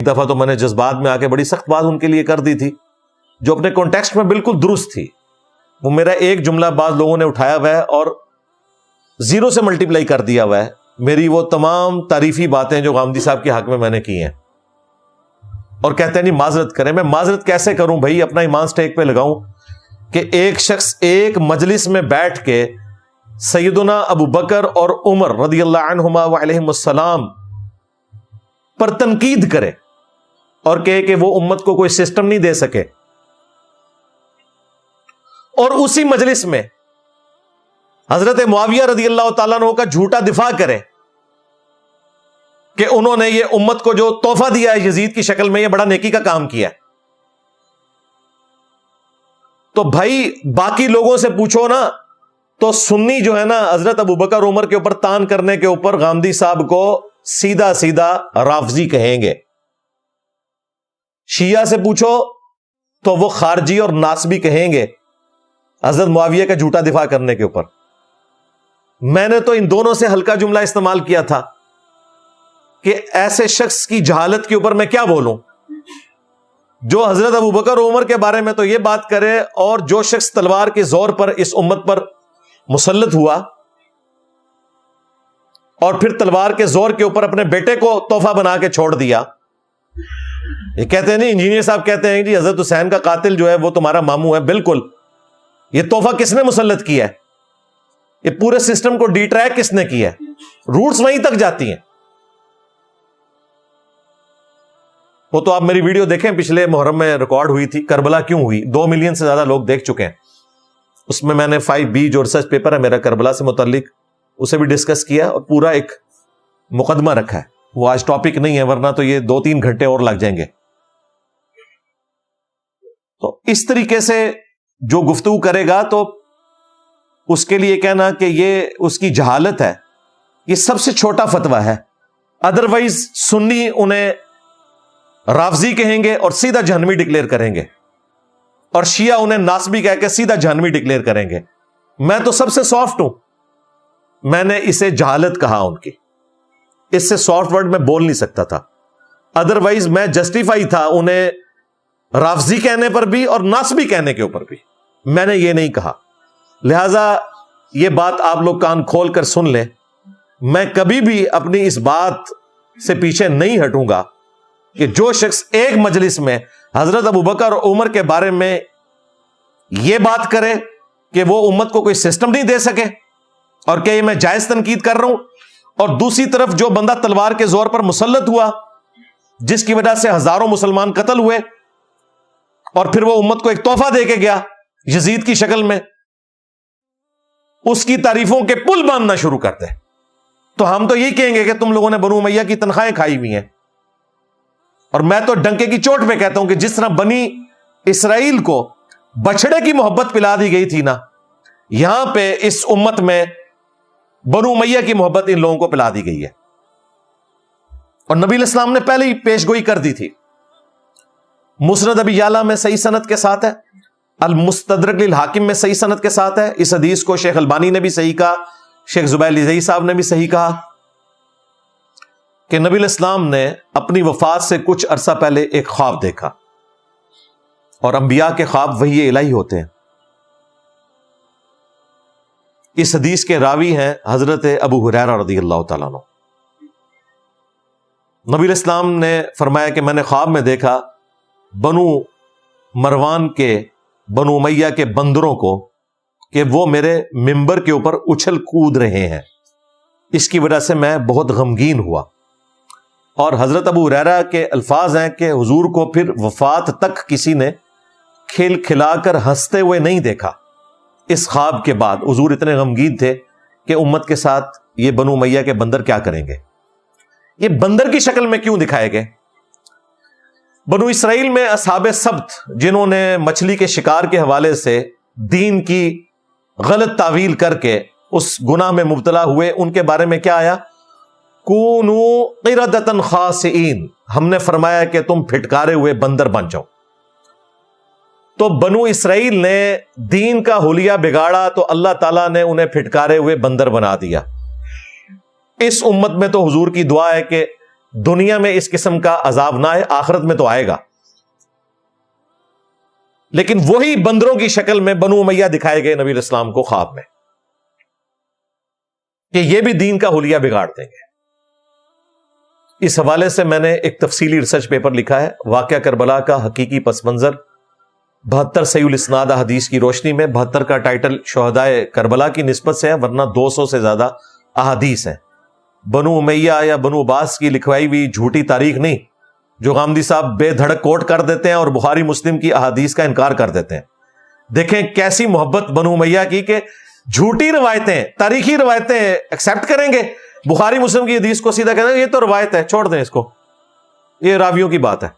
دفعہ تو میں نے جذبات میں آ کے بڑی سخت بات ان کے لیے کر دی تھی جو اپنے کانٹیکسٹ میں بالکل درست تھی. وہ میرا ایک جملہ بعض لوگوں نے اٹھایا ہوا ہے اور 0 سے ملٹیپلائی کر دیا ہوا ہے میری وہ تمام تعریفی باتیں جو غامدی صاحب کے حق میں نے کی ہیں, اور کہتے ہیں نہیں معذرت کریں. میں معذرت کیسے کروں بھائی, اپنا ایمان سٹیک پہ لگاؤں کہ ایک شخص ایک مجلس میں بیٹھ کے سیدنا ابو بکر اور عمر رضی اللہ عنہما وعلیہم السلام پر تنقید کرے اور کہے کہ وہ امت کو کوئی سسٹم نہیں دے سکے, اور اسی مجلس میں حضرت معاویہ رضی اللہ تعالیٰ عنہ کا جھوٹا دفاع کرے کہ انہوں نے یہ امت کو جو تحفہ دیا ہے یزید کی شکل میں یہ بڑا نیکی کا کام کیا ہے. تو بھائی باقی لوگوں سے پوچھو نا, تو سنی جو ہے نا حضرت ابو بکر عمر کے اوپر تان کرنے کے اوپر غامدی صاحب کو سیدھا سیدھا رافضی کہیں گے. شیعہ سے پوچھو تو وہ خارجی اور ناسبی کہیں گے حضرت معاویہ کا جھوٹا دفاع کرنے کے اوپر. میں نے تو ان دونوں سے ہلکا جملہ استعمال کیا تھا کہ ایسے شخص کی جہالت کے اوپر میں کیا بولوں جو حضرت ابو بکر عمر کے بارے میں تو یہ بات کرے, اور جو شخص تلوار کے زور پر اس امت پر مسلط ہوا اور پھر تلوار کے زور کے اوپر اپنے بیٹے کو تحفہ بنا کے چھوڑ دیا. یہ کہتے ہیں نہیں, انجینئر صاحب کہتے ہیں جی حضرت حسین کا قاتل جو ہے وہ تمہارا ماموں ہے. بالکل, یہ تحفہ کس نے مسلط کیا ہے, یہ پورے سسٹم کو ڈی ٹریک کس نے کیا ہے, روٹس وہیں تک جاتی ہیں. وہ تو آپ میری ویڈیو دیکھیں پچھلے محرم میں ریکارڈ ہوئی تھی, کربلا کیوں ہوئی, 2 ملین سے زیادہ لوگ دیکھ چکے ہیں. اس میں نے 5B جو ریسرچ پیپر ہے میرا کربلا سے متعلق اسے بھی ڈسکس کیا اور پورا ایک مقدمہ رکھا ہے. وہ آج ٹاپک نہیں ہے ورنہ تو یہ 2-3 گھنٹے اور لگ جائیں گے. تو اس طریقے سے جو گفتگو کرے گا تو اس کے لیے کہنا کہ یہ اس کی جہالت ہے, یہ سب سے چھوٹا فتویٰ ہے. ادروائز سنی انہیں رافضی کہیں گے اور سیدھا جہنمی ڈکلیئر کریں گے, اور شیعہ انہیں ناسبی کہہ کے سیدھا جہنمی ڈکلیئر کریں گے. میں تو سب سے سافٹ ہوں, میں نے اسے جہالت کہا ان کی, اس سے سافٹ ورڈ میں بول نہیں سکتا تھا. ادروائز میں جسٹیفائی تھا انہیں رافضی کہنے پر بھی اور ناسبی کہنے کے اوپر بھی, میں نے یہ نہیں کہا. لہذا یہ بات آپ لوگ کان کھول کر سن لیں, میں کبھی بھی اپنی اس بات سے پیچھے نہیں ہٹوں گا کہ جو شخص ایک مجلس میں حضرت ابو بکر اور عمر کے بارے میں یہ بات کرے کہ وہ امت کو کوئی سسٹم نہیں دے سکے اور کہ یہ میں جائز تنقید کر رہا ہوں, اور دوسری طرف جو بندہ تلوار کے زور پر مسلط ہوا جس کی وجہ سے ہزاروں مسلمان قتل ہوئے اور پھر وہ امت کو ایک تحفہ دے کے گیا یزید کی شکل میں, اس کی تعریفوں کے پل باندھنا شروع کرتے, تو ہم تو یہی کہیں گے کہ تم لوگوں نے بنو امیہ کی تنخواہیں کھائی ہوئی ہیں. اور میں تو ڈنکے کی چوٹ پہ کہتا ہوں کہ جس طرح بنی اسرائیل کو بچڑے کی محبت پلا دی گئی تھی نا, یہاں پہ اس امت میں بنو امیہ کی محبت ان لوگوں کو پلا دی گئی ہے. اور نبی علیہ السلام نے پہلے ہی پیش گوئی کر دی تھی. مسند ابی یعلا میں صحیح سند کے ساتھ ہے, المستدرک للحاکم میں صحیح سند کے ساتھ ہے. اس حدیث کو شیخ البانی نے بھی صحیح کہا, شیخ زبیر لذیذ صاحب نے بھی صحیح کہا کہ نبی علیہ السلام نے اپنی وفات سے کچھ عرصہ پہلے ایک خواب دیکھا, اور انبیاء کے خواب وحی الہی ہوتے ہیں. اس حدیث کے راوی ہیں حضرت ابو ہریرہ رضی اللہ تعالیٰ عنہ. نبی علیہ السلام نے فرمایا کہ میں نے خواب میں دیکھا بنو مروان کے بنو امیہ کے بندروں کو کہ وہ میرے ممبر کے اوپر اچھل کود رہے ہیں. اس کی وجہ سے میں بہت غمگین ہوا. اور حضرت ابو ہریرہ کے الفاظ ہیں کہ حضور کو پھر وفات تک کسی نے کھل کھلا کر ہنستے ہوئے نہیں دیکھا. اس خواب کے بعد حضور اتنے غمگین تھے کہ امت کے ساتھ یہ بنو امیہ کے بندر کیا کریں گے. یہ بندر کی شکل میں کیوں دکھائے گئے؟ بنو اسرائیل میں اصحاب سبت جنہوں نے مچھلی کے شکار کے حوالے سے دین کی غلط تعویل کر کے اس گناہ میں مبتلا ہوئے, ان کے بارے میں کیا آیا؟ کونو قردۃ خاسئین, ہم نے فرمایا کہ تم پھٹکارے ہوئے بندر بن جاؤ. تو بنو اسرائیل نے دین کا حلیہ بگاڑا تو اللہ تعالیٰ نے انہیں پھٹکارے ہوئے بندر بنا دیا. اس امت میں تو حضور کی دعا ہے کہ دنیا میں اس قسم کا عذاب نہ آئے، آخرت میں تو آئے گا، لیکن وہی بندروں کی شکل میں بنو امیہ دکھائے گئے نبی علیہ السلام کو خواب میں کہ یہ بھی دین کا حلیہ بگاڑ دیں گے۔ اس حوالے سے میں نے ایک تفصیلی ریسرچ پیپر لکھا ہے، واقعہ کربلا کا حقیقی پس منظر، 72 صحیح الاسناد احادیث کی روشنی میں۔ 72 کا ٹائٹل شہدائے کربلا کی نسبت سے ہے، ورنہ 200 سے زیادہ احادیث ہیں۔ بنو امیہ یا بنو عباس کی لکھوائی ہوئی جھوٹی تاریخ نہیں، جو غامدی صاحب بے دھڑک کوٹ کر دیتے ہیں اور بخاری مسلم کی احادیث کا انکار کر دیتے ہیں۔ دیکھیں کیسی محبت بنو امیہ کی کہ جھوٹی روایتیں، تاریخی روایتیں ایکسپٹ کریں گے، بخاری مسلم کی حدیث کو سیدھا کہتے ہیں یہ تو روایت ہے، چھوڑ دیں اس کو، یہ راویوں کی بات ہے۔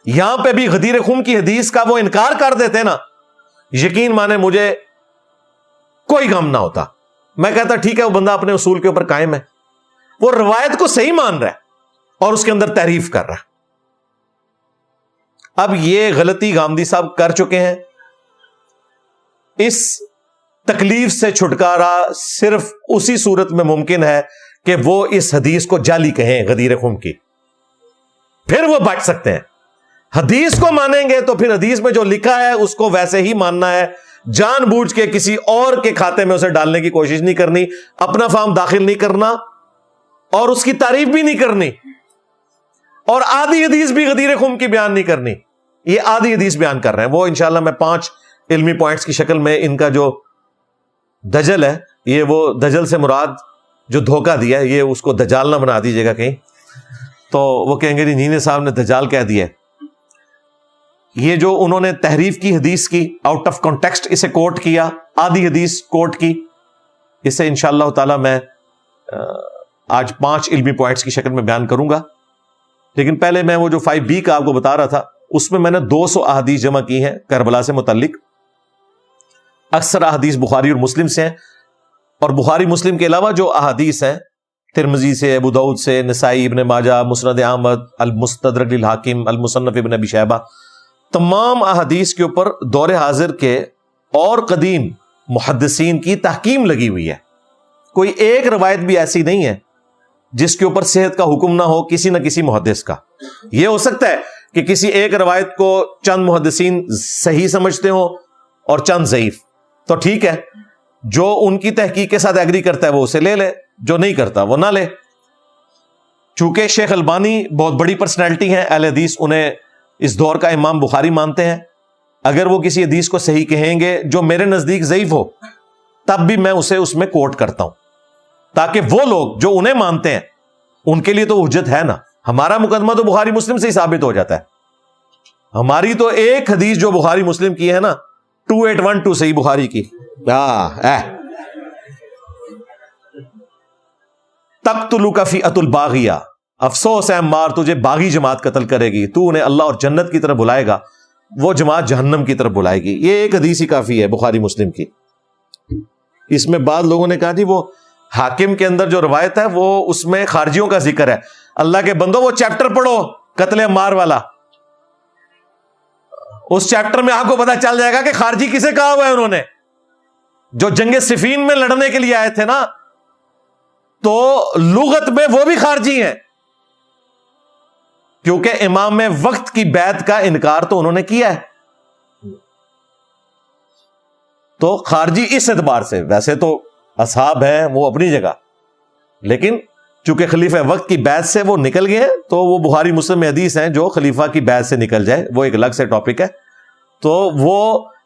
یہاں پہ بھی غدیر خم کی حدیث کا وہ انکار کر دیتے ہیں نا، یقین مانے مجھے کوئی غم نہ ہوتا، میں کہتا ٹھیک ہے وہ بندہ اپنے اصول کے اوپر قائم ہے، وہ روایت کو صحیح مان رہا ہے اور اس کے اندر تحریف کر رہا ہے۔ اب یہ غلطی غامدی صاحب کر چکے ہیں، اس تکلیف سے چھٹکارا صرف اسی صورت میں ممکن ہے کہ وہ اس حدیث کو جعلی کہیں غدیر خم کی، پھر وہ بچ سکتے ہیں۔ حدیث کو مانیں گے تو پھر حدیث میں جو لکھا ہے اس کو ویسے ہی ماننا ہے، جان بوجھ کے کسی اور کے کھاتے میں اسے ڈالنے کی کوشش نہیں کرنی، اپنا فہم داخل نہیں کرنا اور اس کی تعریف بھی نہیں کرنی، اور آدھی حدیث بھی غدیر خم کی بیان نہیں کرنی۔ یہ آدھی حدیث بیان کر رہے ہیں، وہ انشاءاللہ میں 5 علمی پوائنٹس کی شکل میں ان کا جو دجل ہے، یہ وہ دجل سے مراد جو دھوکہ دیا ہے، یہ اس کو دجال نہ بنا دیجیے گا کہیں تو وہ کہیں گے جی صاحب نے دجال کہہ دیا ہے۔ یہ جو انہوں نے تحریف کی حدیث کی، آؤٹ آف کانٹیکسٹ اسے کوٹ کیا، آدھی حدیث کوٹ کی، اسے انشاءاللہ تعالی میں آج 5 علمی پوائنٹس کی شکل میں بیان کروں گا۔ لیکن پہلے میں وہ جو 5B کا آپ کو بتا رہا تھا، اس میں نے 200 احادیث جمع کی ہیں کربلا سے متعلق۔ اکثر احادیث بخاری اور مسلم سے ہیں، اور بخاری مسلم کے علاوہ جو احادیث ہیں ترمذی سے، ابو داؤد سے، نسائی، ابن ماجہ، مسند احمد، المستدرک للحاکم، المصنف ابن ابی شیبہ، تمام احادیث کے اوپر دور حاضر کے اور قدیم محدثین کی تحکیم لگی ہوئی ہے۔ کوئی ایک روایت بھی ایسی نہیں ہے جس کے اوپر صحت کا حکم نہ ہو کسی نہ کسی محدث کا۔ یہ ہو سکتا ہے کہ کسی ایک روایت کو چند محدثین صحیح سمجھتے ہوں اور چند ضعیف، تو ٹھیک ہے، جو ان کی تحقیق کے ساتھ ایگری کرتا ہے وہ اسے لے لے، جو نہیں کرتا وہ نہ لے۔ چونکہ شیخ البانی بہت بڑی پرسنالٹی ہیں، اہل حدیث انہیں اس دور کا امام بخاری مانتے ہیں، اگر وہ کسی حدیث کو صحیح کہیں گے جو میرے نزدیک ضعیف ہو، تب بھی میں اسے اس میں کوٹ کرتا ہوں، تاکہ وہ لوگ جو انہیں مانتے ہیں ان کے لیے تو حجت ہے نا۔ ہمارا مقدمہ تو بخاری مسلم سے ہی ثابت ہو جاتا ہے، ہماری تو ایک حدیث جو بخاری مسلم کی ہے نا، 2812 صحیح بخاری کی، تقتلک فئۃ الباغیہ، افسوس ہے عمار تجھے باغی جماعت قتل کرے گی، تو انہیں اللہ اور جنت کی طرف بلائے گا، وہ جماعت جہنم کی طرف بلائے گی۔ یہ ایک حدیث ہی کافی ہے بخاری مسلم کی۔ اس میں بعض لوگوں نے کہا جی وہ حاکم کے اندر جو روایت ہے وہ اس میں خارجیوں کا ذکر ہے۔ اللہ کے بندو وہ چیپٹر پڑھو قتل عمار والا، اس چیپٹر میں آپ کو پتا چل جائے گا کہ خارجی کسے کہا ہوا ہے انہوں نے۔ جو جنگ صفین میں لڑنے کے لیے آئے تھے نا، تو لغت میں وہ بھی خارجی ہیں، کیونکہ امام وقت کی بیعت کا انکار تو انہوں نے کیا ہے۔ تو خارجی اس اعتبار سے، ویسے تو اصحاب ہیں وہ اپنی جگہ، لیکن چونکہ خلیفہ وقت کی بیعت سے وہ نکل گئے ہیں، تو وہ بخاری مسلم میں حدیث ہیں جو خلیفہ کی بیعت سے نکل جائے، وہ ایک الگ سے ٹاپک ہے۔ تو وہ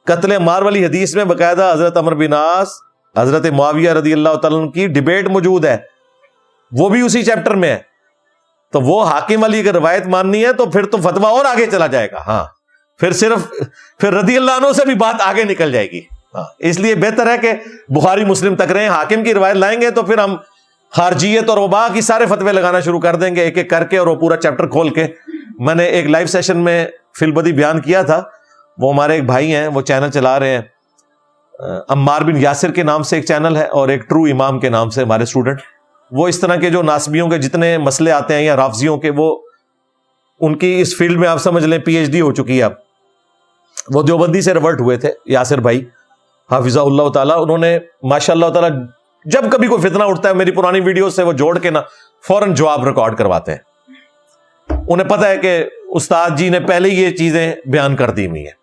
قتل عمار والی حدیث میں باقاعدہ حضرت عمرو بن عاص، حضرت معاویہ رضی اللہ تعالیٰ عنہ کی ڈیبیٹ موجود ہے، وہ بھی اسی چیپٹر میں ہے۔ تو وہ حاکم والی اگر روایت ماننی ہے تو پھر تو فتویٰ اور آگے چلا جائے گا، ہاں پھر رضی اللہ عنہ سے بھی بات آگے نکل جائے گی۔ اس لیے بہتر ہے کہ بخاری مسلم تک رہیں، حاکم کی روایت لائیں گے تو پھر ہم خارجیت اور وبا کی سارے فتوے لگانا شروع کر دیں گے ایک ایک کر کے، اور وہ پورا چیپٹر کھول کے۔ میں نے ایک لائیو سیشن میں فی البدی بیان کیا تھا، وہ ہمارے ایک بھائی ہیں، وہ چینل چلا رہے ہیں، عمار بن یاسر کے نام سے ایک چینل ہے، اور ایک ٹرو امام کے نام سے ہمارے اسٹوڈنٹ، وہ اس طرح کے جو ناسبیوں کے جتنے مسئلے آتے ہیں یا رافضیوں کے، وہ ان کی اس فیلڈ میں آپ سمجھ لیں پی ایچ ڈی ہو چکی ہے اب۔ وہ دیوبندی سے ریورٹ ہوئے تھے، یاسر بھائی حافظہ اللہ تعالیٰ، انہوں نے ماشاء اللہ تعالیٰ جب کبھی کوئی فتنہ اٹھتا ہے میری پرانی ویڈیو سے وہ جوڑ کے نا فوراً جواب ریکارڈ کرواتے ہیں، انہیں پتہ ہے کہ استاد جی نے پہلے یہ چیزیں بیان کر دی ہوئی ہیں۔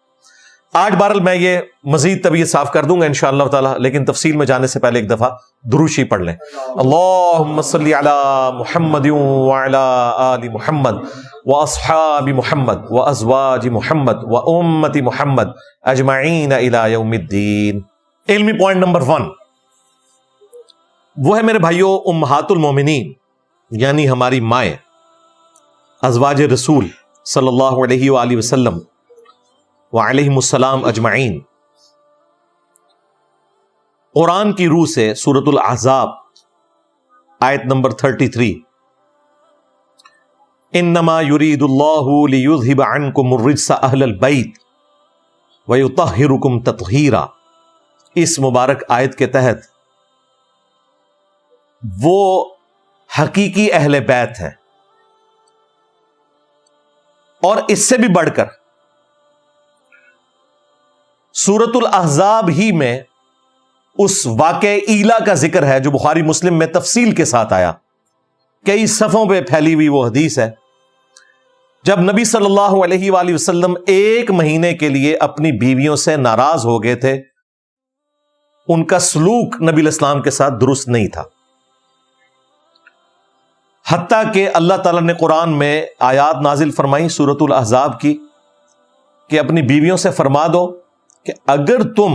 آج بہرحال میں یہ مزید طبیعت صاف کر دوں گا انشاءاللہ تعالی، لیکن تفصیل میں جانے سے پہلے ایک دفعہ درود شریف پڑھ لیں۔ اللہم صلی علی محمد وعلی آل محمد واصحاب محمد وازواج محمد وامت محمد اجمعین الی یوم الدین۔ علمی پوائنٹ نمبر 1 وہ ہے میرے بھائیوں امہات المومنین، یعنی ہماری مائیں، ازواج رسول صلی اللہ علیہ وآلہ وسلم وعلیہم السلام اجمعین۔ قرآن کی روح سے سورۃ الاحزاب آیت نمبر 33، انما یرید اللہ لیذھب عنکم الرجس اہل البیت ویطہرکم تطہیرا، اس مبارک آیت کے تحت وہ حقیقی اہل بیت ہیں، اور اس سے بھی بڑھ کر سورۃ الاحزاب ہی میں اس واقعہ ایلا کا ذکر ہے جو بخاری مسلم میں تفصیل کے ساتھ آیا، کئی صفحوں پہ پھیلی ہوئی وہ حدیث ہے، جب نبی صلی اللہ علیہ وآلہ وسلم 1 مہینے کے لیے اپنی بیویوں سے ناراض ہو گئے تھے، ان کا سلوک نبی علیہ السلام کے ساتھ درست نہیں تھا، حتیٰ کہ اللہ تعالیٰ نے قرآن میں آیات نازل فرمائی سورۃ الاحزاب کی کہ اپنی بیویوں سے فرما دو کہ اگر تم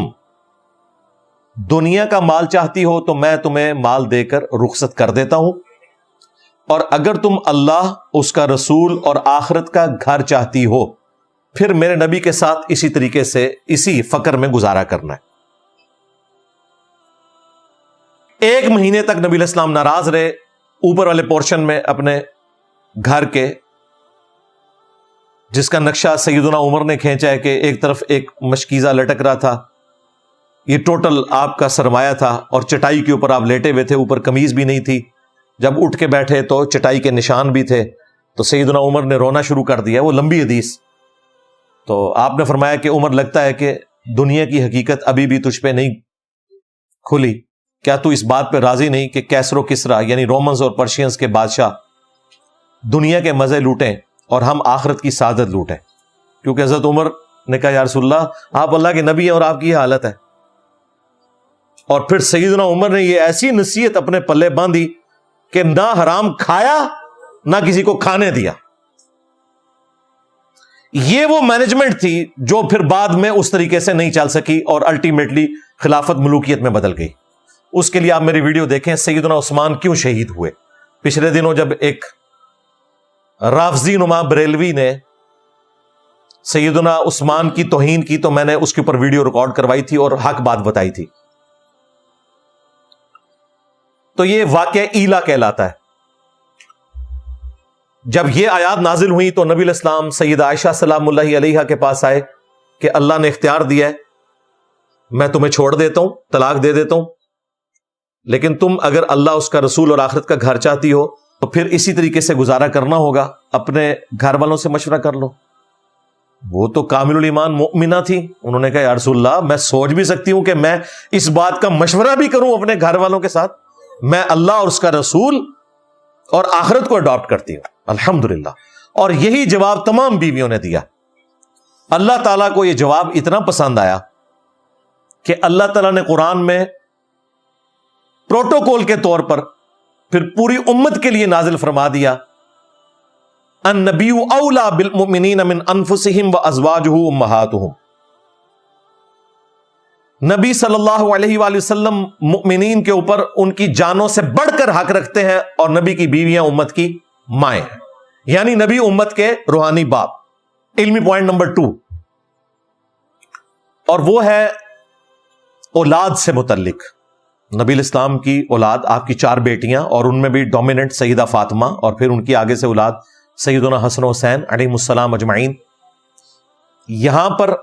دنیا کا مال چاہتی ہو تو میں تمہیں مال دے کر رخصت کر دیتا ہوں، اور اگر تم اللہ، اس کا رسول اور آخرت کا گھر چاہتی ہو پھر میرے نبی کے ساتھ اسی طریقے سے اسی فقر میں گزارا کرنا ہے۔ 1 مہینے تک نبی علیہ السلام ناراض رہے، اوپر والے پورشن میں اپنے گھر کے، جس کا نقشہ سیدنا عمر نے کھینچا ہے کہ ایک طرف ایک مشکیزہ لٹک رہا تھا، یہ ٹوٹل آپ کا سرمایہ تھا، اور چٹائی کے اوپر آپ لیٹے ہوئے تھے، اوپر قمیض بھی نہیں تھی، جب اٹھ کے بیٹھے تو چٹائی کے نشان بھی تھے، تو سیدنا عمر نے رونا شروع کر دیا، وہ لمبی حدیث۔ تو آپ نے فرمایا کہ عمر لگتا ہے کہ دنیا کی حقیقت ابھی بھی تجھ پہ نہیں کھلی، کیا تو اس بات پہ راضی نہیں کہ کیسر و کسرا یعنی رومنز اور پرشینز کے بادشاہ دنیا کے مزے لوٹیں اور ہم آخرت کی سعادت لوٹیں؟ کیونکہ حضرت عمر نے کہا یا رسول اللہ آپ اللہ کے نبی ہیں اور آپ کی یہ حالت ہے، اور پھر سیدنا عمر نے یہ ایسی نصیحت اپنے پلے باندھی کہ نہ حرام کھایا نہ کسی کو کھانے دیا۔ یہ وہ مینجمنٹ تھی جو پھر بعد میں اس طریقے سے نہیں چل سکی اور الٹیمیٹلی خلافت ملوکیت میں بدل گئی۔ اس کے لیے آپ میری ویڈیو دیکھیں سیدنا عثمان کیوں شہید ہوئے۔ پچھلے دنوں جب ایک رافضی نما بریلوی نے سیدنا عثمان کی توہین کی تو میں نے اس کے اوپر ویڈیو ریکارڈ کروائی تھی اور حق بات بتائی تھی۔ تو یہ واقعہ ایلا کہلاتا ہے۔ جب یہ آیات نازل ہوئی تو نبی علیہ السلام سیدہ عائشہ سلام اللہ علیہا کے پاس آئے کہ اللہ نے اختیار دیا ہے، میں تمہیں چھوڑ دیتا ہوں، طلاق دے دیتا ہوں، لیکن تم اگر اللہ، اس کا رسول اور آخرت کا گھر چاہتی ہو تو پھر اسی طریقے سے گزارا کرنا ہوگا، اپنے گھر والوں سے مشورہ کر لو۔ وہ تو کامل الایمان مؤمنہ تھی، انہوں نے کہا یا رسول اللہ میں سوچ بھی سکتی ہوں کہ میں اس بات کا مشورہ بھی کروں اپنے گھر والوں کے ساتھ، میں اللہ اور اس کا رسول اور آخرت کو اڈاپٹ کرتی ہوں۔ الحمدللہ، اور یہی جواب تمام بیویوں نے دیا۔ اللہ تعالیٰ کو یہ جواب اتنا پسند آیا کہ اللہ تعالیٰ نے قرآن میں پروٹوکول کے طور پر پھر پوری امت کے لیے نازل فرما دیا، النبی اولا بالمؤمنین من انفسہم وازواجہ امہاتہم۔ نبی صلی اللہ علیہ وآلہ وسلم مؤمنین کے اوپر ان کی جانوں سے بڑھ کر حق رکھتے ہیں، اور نبی کی بیویاں امت کی مائیں ہیں، یعنی نبی امت کے روحانی باپ۔ علمی پوائنٹ نمبر 2، اور وہ ہے اولاد سے متعلق۔ نبی الاسلام کی اولاد، آپ کی 4 بیٹیاں، اور ان میں بھی ڈومیننٹ سیدہ فاطمہ، اور پھر ان کی آگے سے اولاد سیدنا حسن و حسین علیہم السلام اجمعین۔ یہاں پر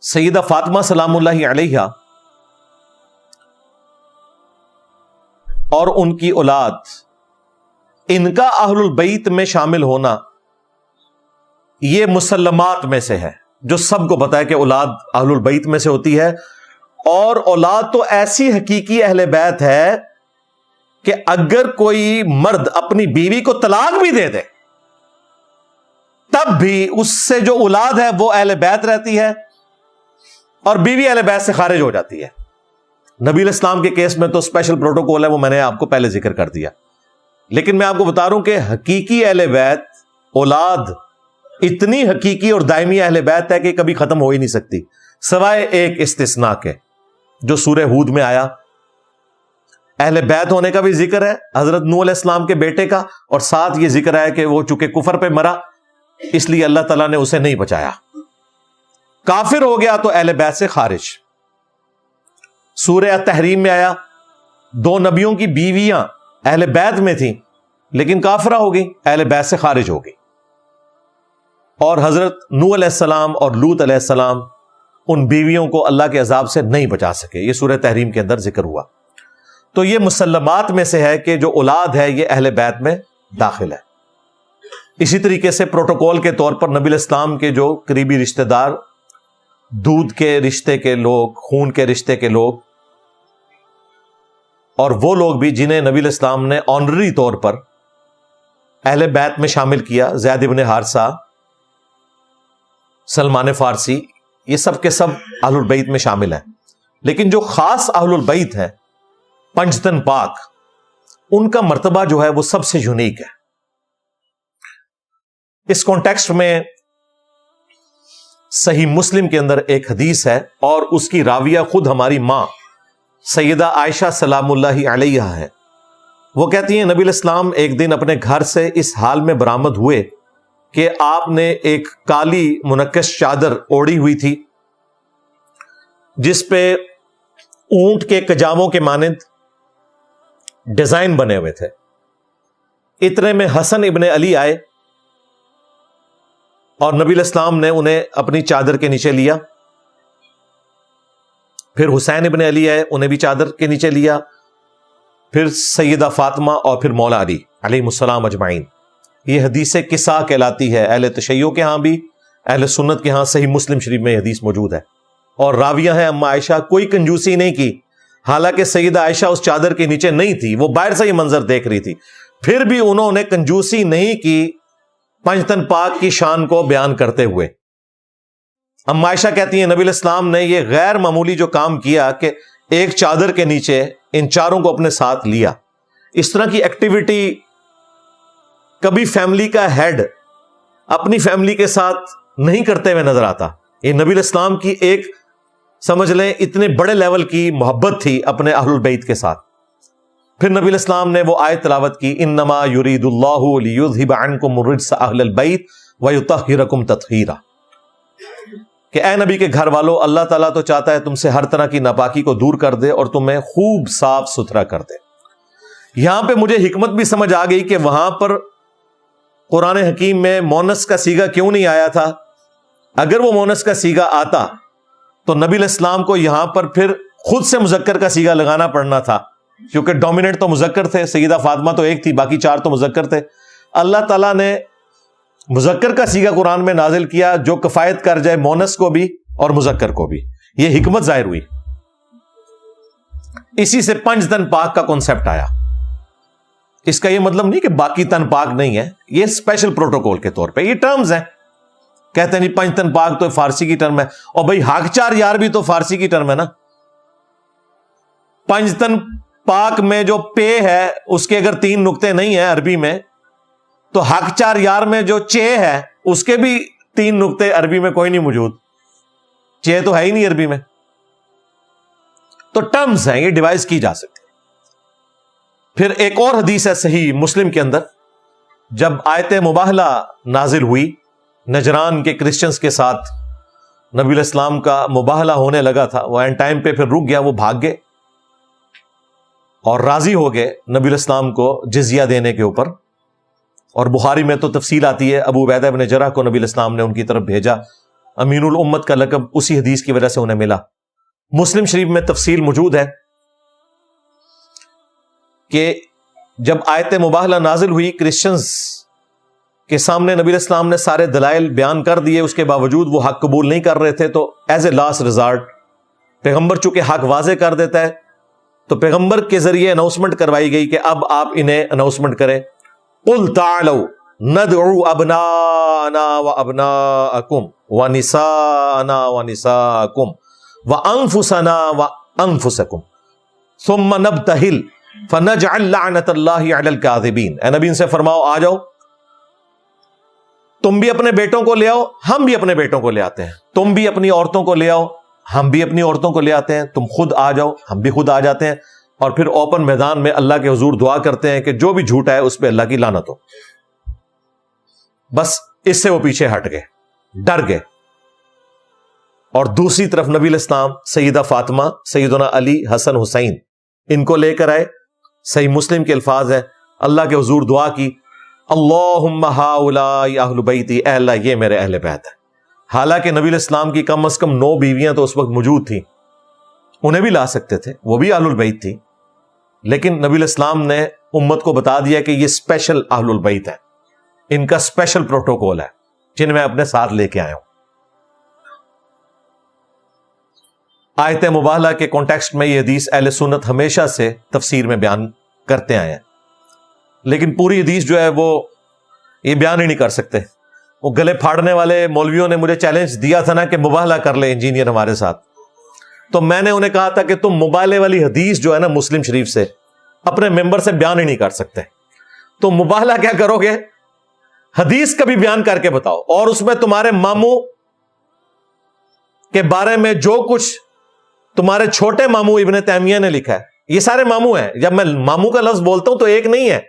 سیدہ فاطمہ سلام اللہ علیہا اور ان کی اولاد، ان کا اہل البیت میں شامل ہونا یہ مسلمات میں سے ہے، جو سب کو پتا ہے کہ اولاد اہل البیت میں سے ہوتی ہے، اور اولاد تو ایسی حقیقی اہل بیت ہے کہ اگر کوئی مرد اپنی بیوی کو طلاق بھی دے دے تب بھی اس سے جو اولاد ہے وہ اہل بیت رہتی ہے اور بیوی اہل بیت سے خارج ہو جاتی ہے. نبی علیہ السلام کے کیس میں تو اسپیشل پروٹوکول ہے، وہ میں نے آپ کو پہلے ذکر کر دیا. لیکن میں آپ کو بتا رہا ہوں کہ حقیقی اہل بیت اولاد اتنی حقیقی اور دائمی اہل بیت ہے کہ کبھی ختم ہو ہی نہیں سکتی، سوائے ایک استثناء کے جو سورہ ہود میں آیا. اہل بیت ہونے کا بھی ذکر ہے حضرت نوح علیہ السلام کے بیٹے کا، اور ساتھ یہ ذکر ہے کہ وہ چونکہ کفر پہ مرا اس لیے اللہ تعالیٰ نے اسے نہیں بچایا. کافر ہو گیا تو اہل بیت سے خارج. سورہ تحریم میں آیا 2 نبیوں کی بیویاں اہل بیت میں تھیں لیکن کافرہ ہو گئی، اہل بیت سے خارج ہو گئی. اور حضرت نوح علیہ السلام اور لوط علیہ السلام ان بیویوں کو اللہ کے عذاب سے نہیں بچا سکے، یہ سورہ تحریم کے اندر ذکر ہوا. تو یہ مسلمات میں سے ہے کہ جو اولاد ہے یہ اہل بیت میں داخل ہے. اسی طریقے سے پروٹوکول کے طور پر نبی علیہ السلام کے جو قریبی رشتہ دار، دودھ کے رشتے کے لوگ، خون کے رشتے کے لوگ، اور وہ لوگ بھی جنہیں نبی علیہ السلام نے آنرری طور پر اہل بیت میں شامل کیا، زید بن حارثہ، سلمان فارسی، یہ سب کے سب اہل البیت میں شامل ہیں. لیکن جو خاص اہل البیت ہیں پنجتن پاک، ان کا مرتبہ جو ہے وہ سب سے یونیک ہے. اس کانٹیکسٹ میں صحیح مسلم کے اندر ایک حدیث ہے اور اس کی راویہ خود ہماری ماں سیدہ عائشہ سلام اللہ علیہا ہے. وہ کہتی ہیں نبی علیہ السلام ایک دن اپنے گھر سے اس حال میں برآمد ہوئے کہ آپ نے ایک کالی منقش چادر اوڑھی ہوئی تھی جس پہ اونٹ کے کجاموں کے مانند ڈیزائن بنے ہوئے تھے. اتنے میں حسن ابن علی آئے اور نبی علیہ السلام نے انہیں اپنی چادر کے نیچے لیا. پھر حسین ابن علی آئے، انہیں بھی چادر کے نیچے لیا. پھر سیدہ فاطمہ اور پھر مولا علی علیہ السلام اجمعین. یہ حدیث قصہ کہلاتی ہے. اہل تشیع کے ہاں بھی، اہل سنت کے ہاں صحیح مسلم شریف میں یہ حدیث موجود ہے. اور راویہ ہے اما عائشہ، کوئی کنجوسی نہیں کی. حالانکہ سیدہ عائشہ اس چادر کے نیچے نہیں تھی، وہ باہر سے یہ منظر دیکھ رہی تھی، پھر بھی انہوں نے کنجوسی نہیں کی پنجتن پاک کی شان کو بیان کرتے ہوئے. اما عائشہ کہتی ہیں نبی علیہ السلام نے یہ غیر معمولی جو کام کیا کہ ایک چادر کے نیچے ان چاروں کو اپنے ساتھ لیا. اس طرح کی ایکٹیویٹی کبھی فیملی کا ہیڈ اپنی فیملی کے ساتھ نہیں کرتے ہوئے نظر آتا. یہ نبی علیہ السلام کی ایک سمجھ لیں اتنے بڑے لیول کی محبت تھی اپنے اہل البیت کے ساتھ. پھر نبی علیہ السلام نے وہ آیت تلاوت کی انما یرید اللہ لیذھب عنکم الرجس اہل البیت ویطہرکم تطہیرا، کہ اے نبی کے گھر والو، اللہ تعالیٰ تو چاہتا ہے تم سے ہر طرح کی ناپاکی کو دور کر دے اور تمہیں خوب صاف ستھرا کر دے. یہاں پہ مجھے حکمت بھی سمجھ آ گئی کہ وہاں پر قرآن حکیم میں مونس کا صیغہ کیوں نہیں آیا تھا. اگر وہ مونس کا صیغہ آتا تو نبی علیہ السلام کو یہاں پر پھر خود سے مذکر کا صیغہ لگانا پڑنا تھا، کیونکہ ڈومیننٹ تو مذکر تھے، سیدہ فاطمہ تو ایک تھی، باقی 4 تو مذکر تھے. اللہ تعالیٰ نے مذکر کا صیغہ قرآن میں نازل کیا جو کفایت کر جائے مونس کو بھی اور مذکر کو بھی. یہ حکمت ظاہر ہوئی. اسی سے پنج تن پاک کا کانسیپٹ آیا. اس کا یہ مطلب نہیں کہ باقی تن پاک نہیں ہے، یہ اسپیشل پروٹوکول کے طور پہ یہ ٹرمز ہیں. کہتے ہیں نہیں پنج تن پاک تو فارسی کی ٹرم ہے، اور بھائی حق 4 یار بھی تو فارسی کی ٹرم ہے نا. پنج تن پاک میں جو پے ہے اس کے اگر 3 نقطے نہیں ہیں عربی میں، تو حق 4 یار میں جو چے ہے اس کے بھی 3 نقطے عربی میں کوئی نہیں موجود. چے تو ہے ہی نہیں عربی میں. تو ٹرمز ہیں، یہ ڈیوائز کی جا سکتی. پھر ایک اور حدیث ہے صحیح مسلم کے اندر، جب آیت مباہلہ نازل ہوئی نجران کے کرسچنز کے ساتھ، نبی علیہ السلام کا مباہلہ ہونے لگا تھا، وہ اینڈ ٹائم پہ پھر رک گیا، وہ بھاگ گئے اور راضی ہو گئے نبی علیہ السلام کو جزیہ دینے کے اوپر. اور بخاری میں تو تفصیل آتی ہے ابو عبیدہ بن جرح کو نبی علیہ السلام نے ان کی طرف بھیجا. امین الامت کا لقب اسی حدیث کی وجہ سے انہیں ملا. مسلم شریف میں تفصیل موجود ہے کہ جب آیت مباہلہ نازل ہوئی، کرسچنز کے سامنے نبی علیہ السلام نے سارے دلائل بیان کر دیے، اس کے باوجود وہ حق قبول نہیں کر رہے تھے، تو ایز اے لاسٹ ریزارٹ پیغمبر چونکہ حق واضح کر دیتا ہے تو پیغمبر کے ذریعے اناؤنسمنٹ کروائی گئی کہ اب آپ انہیں اناؤنسمنٹ کریں. قل تعالوا ندعو ابناءنا وابناءکم ونساءنا ونساءکم وانفسنا وانفسکم ثم نبتہل فنجعل لعنت اللہ علی الکاذبین. اے نبی ان سے فرماؤ آ جاؤ، تم بھی اپنے بیٹوں کو لے آؤ، ہم بھی اپنے بیٹوں کو لے آتے ہیں، تم بھی اپنی عورتوں کو لے آؤ، ہم بھی اپنی عورتوں کو لے آتے ہیں، تم خود آ جاؤ، ہم بھی خود آ جاتے ہیں، اور پھر اوپن میدان میں اللہ کے حضور دعا کرتے ہیں کہ جو بھی جھوٹا ہے اس پہ اللہ کی لعنت ہو. بس اس سے وہ پیچھے ہٹ گئے، ڈر گئے. اور دوسری طرف نبی الاسلام سیدہ فاطمہ، سیدنا علی، حسن، حسین ان کو لے کر آئے. صحیح مسلم کے الفاظ ہیں، اللہ کے حضور دعا کی، اللہم ہؤلاء اہل بیتی، اے اللہ یہ میرے اہل بیت ہے. حالانکہ نبی الاسلام کی کم از کم 9 بیویاں تو اس وقت موجود تھیں، انہیں بھی لا سکتے تھے، وہ بھی اہل البیت تھی، لیکن نبی الاسلام نے امت کو بتا دیا کہ یہ اسپیشل اہل البیت ہے، ان کا اسپیشل پروٹوکول ہے جن میں اپنے ساتھ لے کے آیا ہوں. آیت مباہلہ کے کانٹیکسٹ میں یہ حدیث اہل سنت ہمیشہ سے تفسیر میں بیان کرتے آئے ہیں، لیکن پوری حدیث جو ہے وہ یہ بیان ہی نہیں کر سکتے. وہ گلے پھاڑنے والے مولویوں نے مجھے چیلنج دیا تھا نا کہ مباہلہ کر لے انجینئر ہمارے ساتھ، تو میں نے انہیں کہا تھا کہ تم مباہلے والی حدیث جو ہے نا مسلم شریف سے اپنے ممبر سے بیان ہی نہیں کر سکتے، تو مباہلہ کیا کرو گے؟ حدیث کا بھی بیان کر کے بتاؤ، اور اس میں تمہارے ماموں کے بارے میں جو کچھ تمہارے چھوٹے ماموں ابن تیمیہ نے لکھا ہے، یہ سارے ماموں ہیں. جب میں ماموں کا لفظ بولتا ہوں تو ایک نہیں ہے،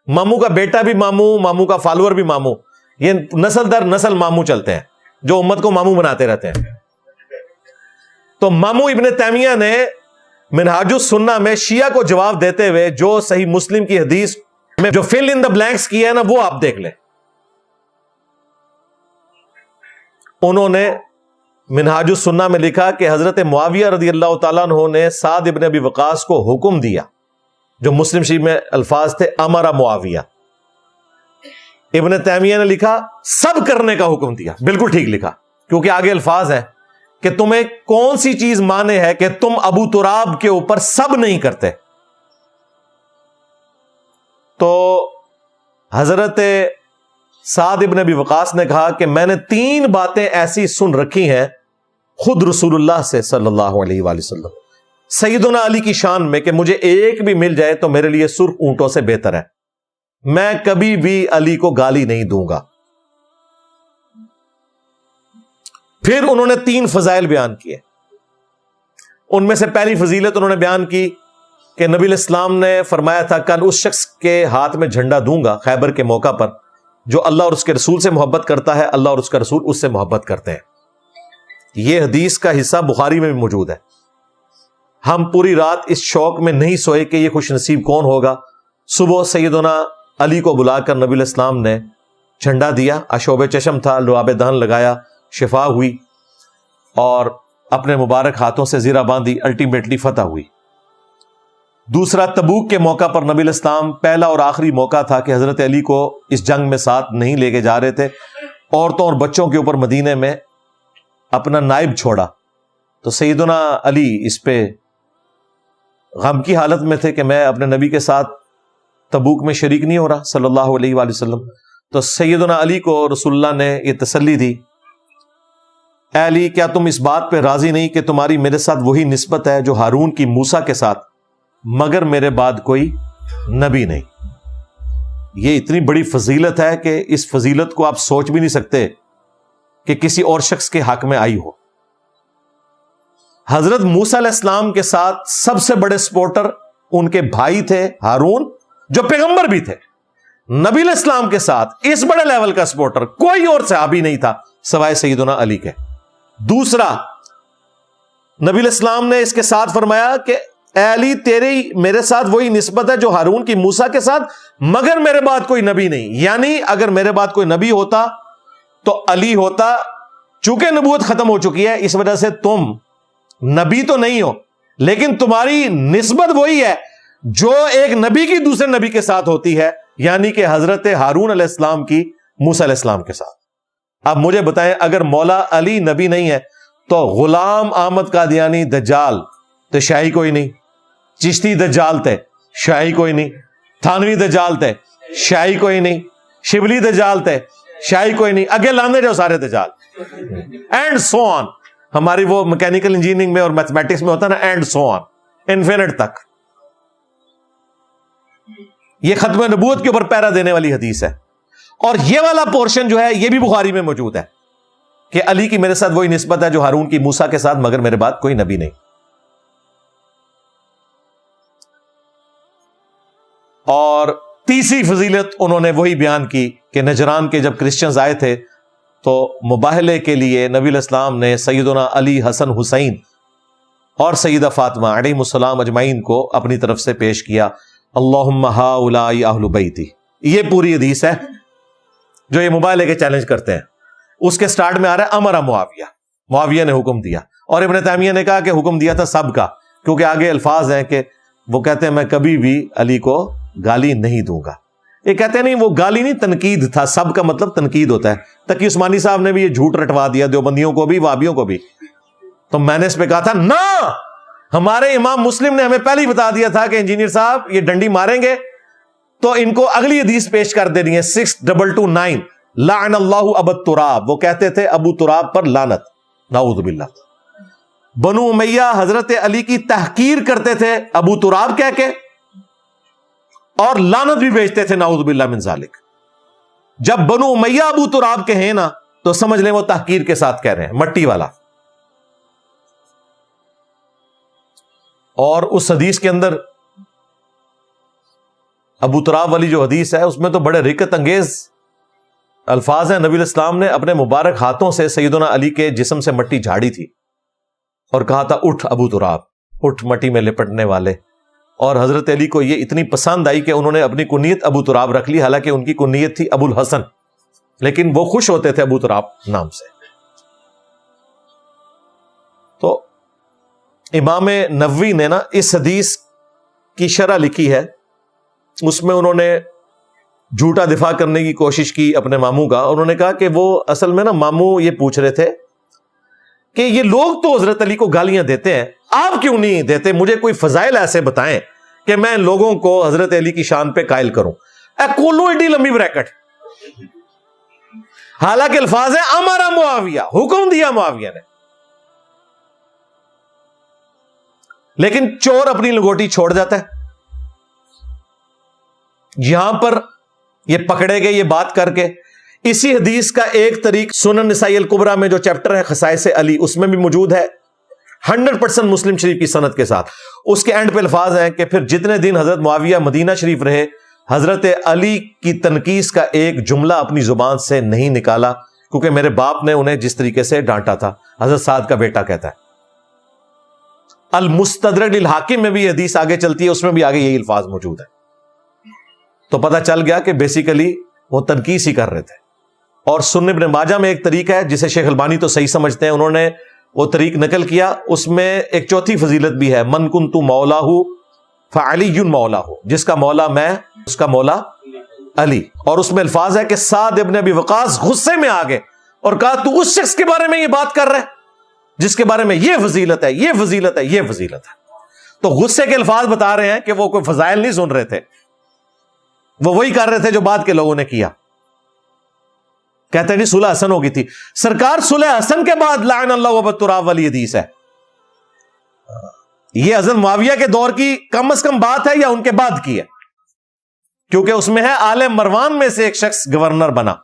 ماموں کا بیٹا بھی ماموں، ماموں کا فالوور بھی ماموں، یہ نسل در نسل ماموں چلتے ہیں جو امت کو ماموں بناتے رہتے ہیں. تو ماموں ابن تیمیہ نے منہاج السنہ میں شیعہ کو جواب دیتے ہوئے جو صحیح مسلم کی حدیث میں جو فل ان دا بلینکس کیا ہے نا وہ آپ دیکھ لیں. انہوں نے منہاج السنہ میں لکھا کہ حضرت معاویہ رضی اللہ تعالیٰ عنہ نے سعد ابن ابی وقاص کو حکم دیا، جو مسلم شریف میں الفاظ تھے امر معاویہ. ابن تیمیہ نے لکھا سب کرنے کا حکم دیا. بالکل ٹھیک لکھا، کیونکہ آگے الفاظ ہیں کہ تمہیں کون سی چیز مانے ہے کہ تم ابو تراب کے اوپر سب نہیں کرتے. تو حضرت سعد ابن ابی وقاص نے کہا کہ میں نے 3 باتیں ایسی سن رکھی ہیں خود رسول اللہ سے صلی اللہ علیہ وآلہ وسلم، سیدنا علی کی شان میں، کہ مجھے ایک بھی مل جائے تو میرے لیے سرخ اونٹوں سے بہتر ہے، میں کبھی بھی علی کو گالی نہیں دوں گا. پھر انہوں نے 3 فضائل بیان کیے. ان میں سے پہلی فضیلت انہوں نے بیان کی کہ نبی الاسلام نے فرمایا تھا کل اس شخص کے ہاتھ میں جھنڈا دوں گا خیبر کے موقع پر جو اللہ اور اس کے رسول سے محبت کرتا ہے، اللہ اور اس کا رسول اس سے محبت کرتے ہیں. یہ حدیث کا حصہ بخاری میں بھی موجود ہے. ہم پوری رات اس شوق میں نہیں سوئے کہ یہ خوش نصیب کون ہوگا. صبح سیدنا علی کو بلا کر نبی الاسلام نے جھنڈا دیا، اشوب چشم تھا، لعاب دہن لگایا، شفا ہوئی، اور اپنے مبارک ہاتھوں سے زیرہ باندھی، الٹیمیٹلی فتح ہوئی. دوسرا، تبوک کے موقع پر نبی الاسلام پہلا اور آخری موقع تھا کہ حضرت علی کو اس جنگ میں ساتھ نہیں لے کے جا رہے تھے. عورتوں اور بچوں کے اوپر مدینے میں اپنا نائب چھوڑا، تو سیدنا علی اس پہ غم کی حالت میں تھے کہ میں اپنے نبی کے ساتھ تبوک میں شریک نہیں ہو رہا صلی اللہ علیہ وآلہ وسلم. تو سیدنا علی کو رسول اللہ نے یہ تسلی دی، اے علی کیا تم اس بات پہ راضی نہیں کہ تمہاری میرے ساتھ وہی نسبت ہے جو ہارون کی موسیٰ کے ساتھ، مگر میرے بعد کوئی نبی نہیں. یہ اتنی بڑی فضیلت ہے کہ اس فضیلت کو آپ سوچ بھی نہیں سکتے کہ کسی اور شخص کے حق میں آئی ہو. حضرت موسیٰ علیہ السلام کے ساتھ سب سے بڑے سپورٹر ان کے بھائی تھے ہارون، جو پیغمبر بھی تھے. نبی علیہ السلام کے ساتھ اس بڑے لیول کا سپورٹر کوئی اور صحابی نہیں تھا سوائے سیدنا علی کے. دوسرا، نبی علیہ السلام نے اس کے ساتھ فرمایا کہ اے علی تیری میرے ساتھ وہی نسبت ہے جو ہارون کی موسیٰ کے ساتھ، مگر میرے بعد کوئی نبی نہیں. یعنی اگر میرے بعد کوئی نبی ہوتا تو علی ہوتا. چونکہ نبوت ختم ہو چکی ہے اس وجہ سے تم نبی تو نہیں ہو، لیکن تمہاری نسبت وہی ہے جو ایک نبی کی دوسرے نبی کے ساتھ ہوتی ہے، یعنی کہ حضرت ہارون علیہ السلام کی موسیٰ علیہ السلام کے ساتھ. اب مجھے بتائیں اگر مولا علی نبی نہیں ہے تو غلام احمد قادیانی دجال تو شاہی کوئی نہیں، چشتی دجال تے شاہی کوئی نہیں، تھانوی دجال تے شاہی کوئی نہیں، شبلی دجال تے شاہی کوئی نہیں، اگے لاندے جو سارے دجال، اینڈ سو آن. ہماری وہ میکینیکل انجینئرنگ میں اور میتھمیٹکس میں ہوتا ہے نا، اینڈ سو آن، انفینٹ تک. یہ ختم نبوت کے اوپر پیرا دینے والی حدیث ہے. اور یہ والا پورشن جو ہے یہ بھی بخاری میں موجود ہے کہ علی کی میرے ساتھ وہی نسبت ہے جو ہارون کی موسیٰ کے ساتھ، مگر میرے بعد کوئی نبی نہیں. اور تیسری فضیلت انہوں نے وہی بیان کی کہ نجران کے جب کرسچنز آئے تھے تو مباہلے کے لیے نبی علیہ السلام نے سیدنا علی، حسن، حسین اور سیدہ فاطمہ علیہم السلام اجمعین کو اپنی طرف سے پیش کیا. اللہم ہؤلاء اہل بیتی. یہ پوری حدیث ہے جو یہ مباہلے کے چیلنج کرتے ہیں. اس کے سٹارٹ میں آ رہا ہے امر معاویہ، معاویہ نے حکم دیا. اور ابن تیمیہ نے کہا کہ حکم دیا تھا سب کا، کیونکہ آگے الفاظ ہیں کہ وہ کہتے ہیں میں کبھی بھی علی کو گالی نہیں دوں گا. یہ کہتے ہیں نہیں، وہ گالی نہیں، تنقید تھا. سب کا مطلب تنقید ہوتا ہے. تقی عثمانی صاحب نے بھی یہ جھوٹ رٹوا دیا، دیوبندیوں کو بھی، وہابیوں کو بھی. تو میں نے اس پہ کہا تھا نہ، ہمارے امام مسلم نے ہمیں پہلے ہی بتا دیا تھا کہ انجینئر صاحب یہ ڈنڈی ماریں گے تو ان کو اگلی حدیث پیش کر دینی ہے 6229 لعن اللہ ابو تراب. وہ کہتے تھے ابو تراب پر لعنت، نعوذ باللہ. بنو امیہ حضرت علی کی تحقیر کرتے تھے ابو تراب کہہ کے، اور لعنت بھی بھیجتے تھے، نعوذ باللہ من ذالک. جب بنو امیہ ابو تراب کہیں نا تو سمجھ لیں وہ تحقیر کے ساتھ کہہ رہے ہیں، مٹی والا. اور اس حدیث کے اندر ابو تراب والی جو حدیث ہے اس میں تو بڑے رکت انگیز الفاظ ہیں. نبی علیہ السلام نے اپنے مبارک ہاتھوں سے سیدنا علی کے جسم سے مٹی جھاڑی تھی اور کہا تھا اٹھ ابو تراب، اٹھ مٹی میں لپٹنے والے. اور حضرت علی کو یہ اتنی پسند آئی کہ انہوں نے اپنی کنیت ابو تراب رکھ لی، حالانکہ ان کی کنیت تھی ابو الحسن، لیکن وہ خوش ہوتے تھے ابو تراب نام سے. تو امام نووی نے نا اس حدیث کی شرح لکھی ہے، اس میں انہوں نے جھوٹا دفاع کرنے کی کوشش کی اپنے ماموں کا. انہوں نے کہا کہ وہ اصل میں نا ماموں یہ پوچھ رہے تھے کہ یہ لوگ تو حضرت علی کو گالیاں دیتے ہیں، آپ کیوں نہیں دیتے؟ مجھے کوئی فضائل ایسے بتائیں کہ میں لوگوں کو حضرت علی کی شان پہ قائل کروں. کولو ایڈی لمبی بریکٹ، حالانکہ الفاظ ہے امر معاویہ، حکم دیا معاویہ نے. لیکن چور اپنی لنگوٹی چھوڑ جاتا ہے. یہاں پر یہ پکڑے گئے یہ بات کر کے. اسی حدیث کا ایک طریق سنن نسائی الکبریٰ میں جو چیپٹر ہے خصائص علی، اس میں بھی موجود ہے 100% مسلم شریف کی سند کے ساتھ. اس کے اینڈ پہ الفاظ ہیں کہ پھر جتنے دن حضرت معاویہ مدینہ شریف رہے، حضرت علی کی تنقیص کا ایک جملہ اپنی زبان سے نہیں نکالا، کیونکہ میرے باپ نے انہیں جس طریقے سے ڈانٹا تھا. حضرت سعد کا بیٹا کہتا ہے. المستدرک للحاکم میں بھی حدیث آگے چلتی ہے، اس میں بھی آگے یہی الفاظ موجود ہے. تو پتہ چل گیا کہ بیسیکلی وہ تنقیص ہی کر رہے تھے. اور سنن ابن ماجہ میں ایک طریق ہے جسے شیخ البانی تو صحیح سمجھتے ہیں، انہوں نے وہ طریق نقل کیا. اس میں ایک چوتھی فضیلت بھی ہے، من کنت مولاہ فعلی مولاہ، جس کا مولا میں اس کا مولا علی. اور اس میں الفاظ ہے کہ سعد ابن ابی وقاص غصے میں آ گئے اور کہا تو اس شخص کے بارے میں یہ بات کر رہے جس کے بارے میں یہ فضیلت ہے، یہ فضیلت ہے، یہ فضیلت ہے. تو غصے کے الفاظ بتا رہے ہیں کہ وہ کوئی فضائل نہیں سن رہے تھے، وہ وہی کر رہے تھے جو بعد کے لوگوں نے کیا. کہتے ہیں جی صلح حسن ہو گئی تھی. سرکار صلح حسن کے بعد لعن اللہ ابو تراب والی حدیث ہے. یہ حضرت معاویہ کے دور کی کم از کم بات ہے یا ان کے بعد کی ہے؟ کیونکہ اس میں ہے آل مروان میں سے ایک شخص گورنر بنا.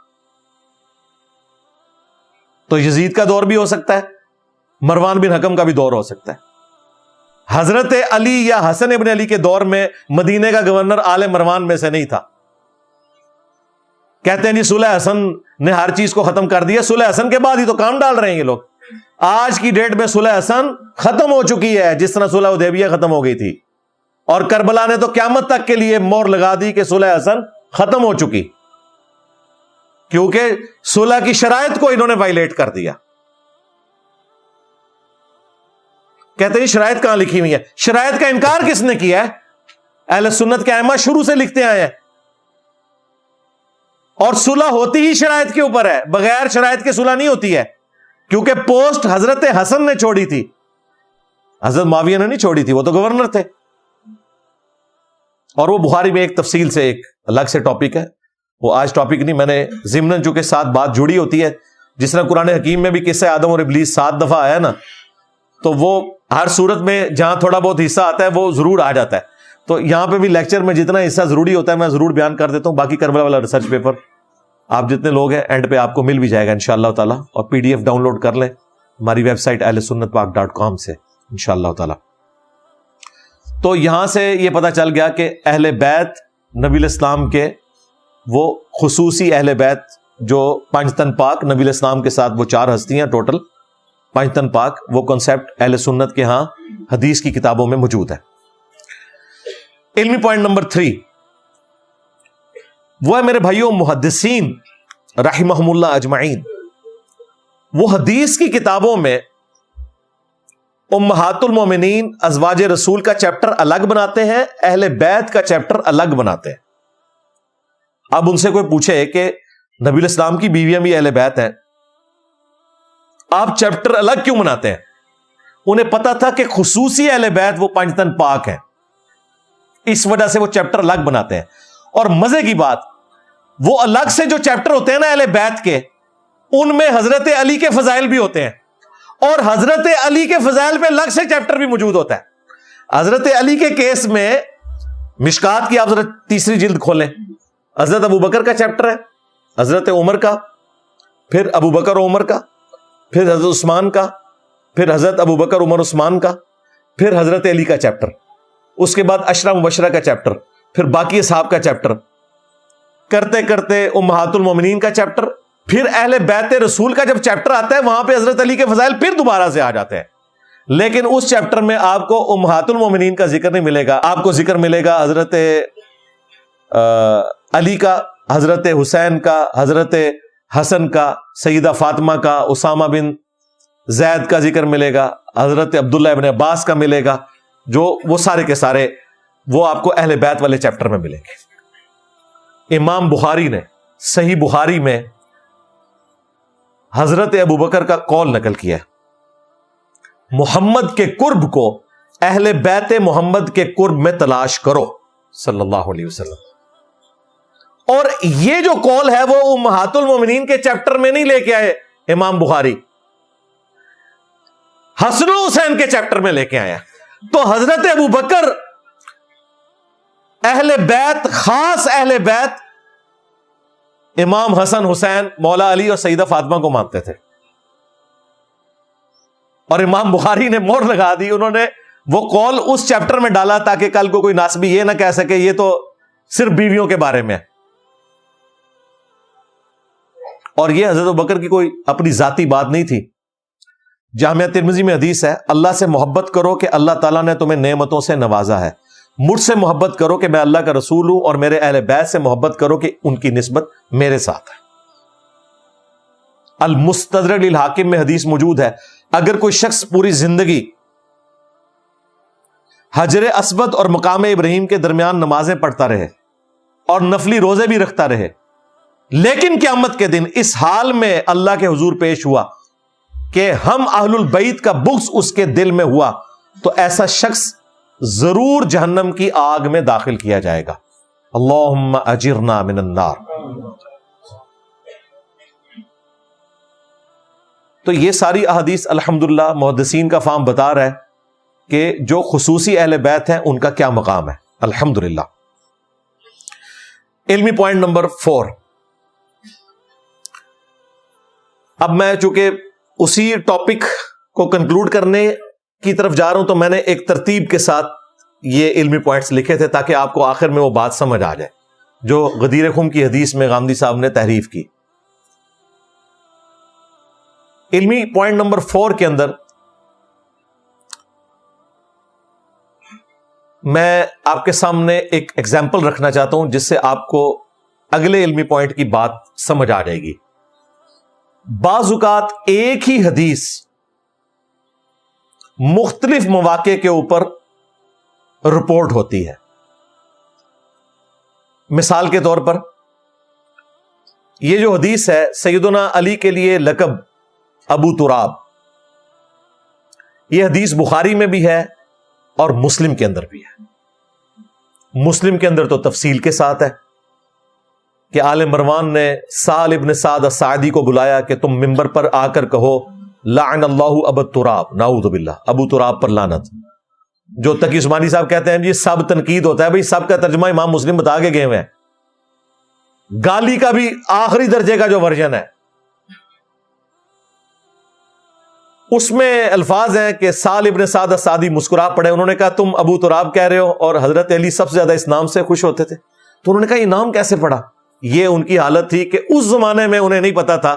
تو یزید کا دور بھی ہو سکتا ہے، مروان بن حکم کا بھی دور ہو سکتا ہے. حضرت علی یا حسن ابن علی کے دور میں مدینے کا گورنر آل مروان میں سے نہیں تھا. کہتے ہیں جی صلح حسن نے ہر چیز کو ختم کر دیا. صلح حسن کے بعد ہی تو کام ڈال رہے ہیں یہ لوگ. آج کی ڈیٹ میں صلح حسن ختم ہو چکی ہے، جس طرح صلح حدیبیہ ختم ہو گئی تھی. اور کربلا نے تو قیامت تک کے لیے مہر لگا دی کہ صلح حسن ختم ہو چکی، کیونکہ صلح کی شرائط کو انہوں نے وائلیٹ کر دیا. کہتے ہیں شرائط کہاں لکھی ہوئی ہے؟ شرائط کا انکار کس نے کیا ہے؟ اہل سنت کے ائمہ شروع سے لکھتے آئے ہیں. اور صلح ہوتی ہی شرائط کے اوپر ہے، بغیر شرائط کے صلح نہیں ہوتی ہے. کیونکہ پوسٹ حضرت حسن نے چھوڑی تھی، حضرت معاویہ نے نہیں چھوڑی تھی، وہ تو گورنر تھے. اور وہ بخاری میں ایک تفصیل سے ایک الگ سے ٹاپک ہے، وہ آج ٹاپک نہیں، میں نے ضمناً چونکہ ساتھ بات جڑی ہوتی ہے، جس طرح قرآن حکیم میں بھی قصہ آدم اور ابلیس 7 دفعہ آیا نا، تو وہ ہر صورت میں جہاں تھوڑا بہت حصہ آتا ہے وہ ضرور آ جاتا ہے. تو یہاں پہ بھی لیکچر میں جتنا حصہ ضروری ہوتا ہے میں ضرور بیان کر دیتا ہوں. باقی کربلا والا ریسرچ پیپر آپ جتنے لوگ ہیں اینڈ پہ آپ کو مل بھی جائے گا انشاءاللہ تعالیٰ، اور PDF ڈاؤن لوڈ کر لیں ہماری ویب سائٹ ahlsunnatpak.com سے انشاءاللہ تعالیٰ. تو یہاں سے یہ پتہ چل گیا کہ اہل بیت نبی الاسلام کے وہ خصوصی اہل بیت جو پنج تن پاک، نبی الاسلام کے ساتھ وہ 4 ہستیاں ٹوٹل پنج تن پاک، وہ کنسپٹ اہل سنت کے ہاں حدیث کی کتابوں میں موجود ہے. علمی پوائنٹ نمبر 3 وہ ہے میرے بھائیوں محدثین رحمہم اللہ اجمعین، وہ حدیث کی کتابوں میں امہات المومنین ازواج رسول کا چیپٹر الگ بناتے ہیں، اہل بیت کا چیپٹر الگ بناتے ہیں. اب ان سے کوئی پوچھے کہ نبی الاسلام کی بیویاں بھی اہل بیت ہیں، آپ چیپٹر الگ کیوں بناتے ہیں؟ انہیں پتا تھا کہ خصوصی اہل بیت وہ پنج تن پاک ہیں، اس وجہ سے وہ چیپٹر الگ بناتے ہیں. اور مزے کی بات، وہ الگ سے جو چیپٹر ہوتے ہیں نا اہل بیت کے، ان میں حضرت علی کے فضائل بھی ہوتے ہیں، اور حضرت علی کے فضائل پہ الگ سے چیپٹر بھی موجود ہوتا ہے. حضرت علی کے کیس میں مشکات کی آپ ذرا 3 جلد کھولیں، حضرت ابو بکر کا چیپٹر ہے، حضرت عمر کا، پھر ابو بکر و عمر کا، پھر حضرت عثمان کا، پھر حضرت ابو بکر عمر عثمان کا، پھر حضرت علی کا چیپٹر، اس کے بعد عشرہ مبشرہ کا چیپٹر، پھر باقی اصحاب کا چیپٹر، کرتے کرتے امہات المومنین کا چیپٹر، پھر اہل بیت رسول کا جب چیپٹر آتا ہے وہاں پہ حضرت علی کے فضائل پھر دوبارہ سے آ جاتے ہیں. لیکن اس چیپٹر میں آپ کو امہات المومنین کا ذکر نہیں ملے گا، آپ کو ذکر ملے گا حضرت علی کا، حضرت حسین کا، حضرت حسن کا، سیدہ فاطمہ کا، اسامہ بن زید کا ذکر ملے گا، حضرت عبداللہ ابن عباس کا ملے گا، جو وہ سارے کے سارے وہ آپ کو اہل بیت والے چیپٹر میں ملیں گے. امام بخاری نے صحیح بخاری میں حضرت ابو بکر کا قول نقل کیا ہے، محمد کے قرب کو اہل بیت محمد کے قرب میں تلاش کرو صلی اللہ علیہ وسلم. اور یہ جو قول ہے وہ امہات المومنین کے چیپٹر میں نہیں لے کے آئے امام بخاری، حسن و حسین کے چیپٹر میں لے کے آیا. تو حضرت ابو بکر اہل بیت، خاص اہل بیت امام حسن حسین مولا علی اور سیدہ فاطمہ کو مانتے تھے، اور امام بخاری نے مہر لگا دی، انہوں نے وہ قول اس چیپٹر میں ڈالا تاکہ کل کو کوئی ناسبی یہ نہ کہہ سکے یہ تو صرف بیویوں کے بارے میں. اور یہ حضرت ابوبکر کی کوئی اپنی ذاتی بات نہیں تھی. جامعہ ترمذی میں حدیث ہے، اللہ سے محبت کرو کہ اللہ تعالیٰ نے تمہیں نعمتوں سے نوازا ہے، مجھ سے محبت کرو کہ میں اللہ کا رسول ہوں، اور میرے اہل بیت سے محبت کرو کہ ان کی نسبت میرے ساتھ ہے. المستدرک للحاکم میں حدیث موجود ہے، اگر کوئی شخص پوری زندگی حجر اسود اور مقام ابراہیم کے درمیان نمازیں پڑھتا رہے اور نفلی روزے بھی رکھتا رہے، لیکن قیامت کے دن اس حال میں اللہ کے حضور پیش ہوا کہ ہم اہل البیت کا بغض اس کے دل میں ہوا، تو ایسا شخص ضرور جہنم کی آگ میں داخل کیا جائے گا. اللہم اجرنا من النار. تو یہ ساری احادیث الحمدللہ محدثین کا فہم بتا رہا ہے کہ جو خصوصی اہل بیت ہیں ان کا کیا مقام ہے الحمدللہ. علمی پوائنٹ نمبر 4. اب میں چونکہ اسی ٹاپک کو کنکلوڈ کرنے کی طرف جا رہا ہوں تو میں نے ایک ترتیب کے ساتھ یہ علمی پوائنٹس لکھے تھے تاکہ آپ کو آخر میں وہ بات سمجھ آ جائے جو غدیر خم کی حدیث میں غامدی صاحب نے تحریف کی. علمی پوائنٹ نمبر 4 کے اندر میں آپ کے سامنے ایک ایگزامپل رکھنا چاہتا ہوں جس سے آپ کو اگلے علمی پوائنٹ کی بات سمجھ آ جائے گی. بعض اوقات ایک ہی حدیث مختلف مواقع کے اوپر رپورٹ ہوتی ہے. مثال کے طور پر یہ جو حدیث ہے سیدنا علی کے لیے لقب ابو تراب. یہ حدیث بخاری میں بھی ہے اور مسلم کے اندر بھی ہے. مسلم کے اندر تو تفصیل کے ساتھ ہے کہ آل مروان نے سال ابن سعد الساعدی کو بلایا کہ تم ممبر پر آ کر کہو لعن اللہ ابو تراب، نعوذ باللہ، ابو تراب پر لعنت. جو تقی عثمانی صاحب کہتے ہیں یہ سب تنقید ہوتا ہے، بھئی سب کا ترجمہ امام مسلم بتا کے گئے ہوئے ہیں. گالی کا بھی آخری درجے کا جو ورژن ہے اس میں الفاظ ہیں کہ سال ابن سعد الساعدی مسکرا پڑے. انہوں نے کہا تم ابو تراب کہہ رہے ہو، اور حضرت علی سب سے زیادہ اس نام سے خوش ہوتے تھے. تو انہوں نے کہا یہ نام کیسے پڑا؟ یہ ان کی حالت تھی کہ اس زمانے میں انہیں نہیں پتا تھا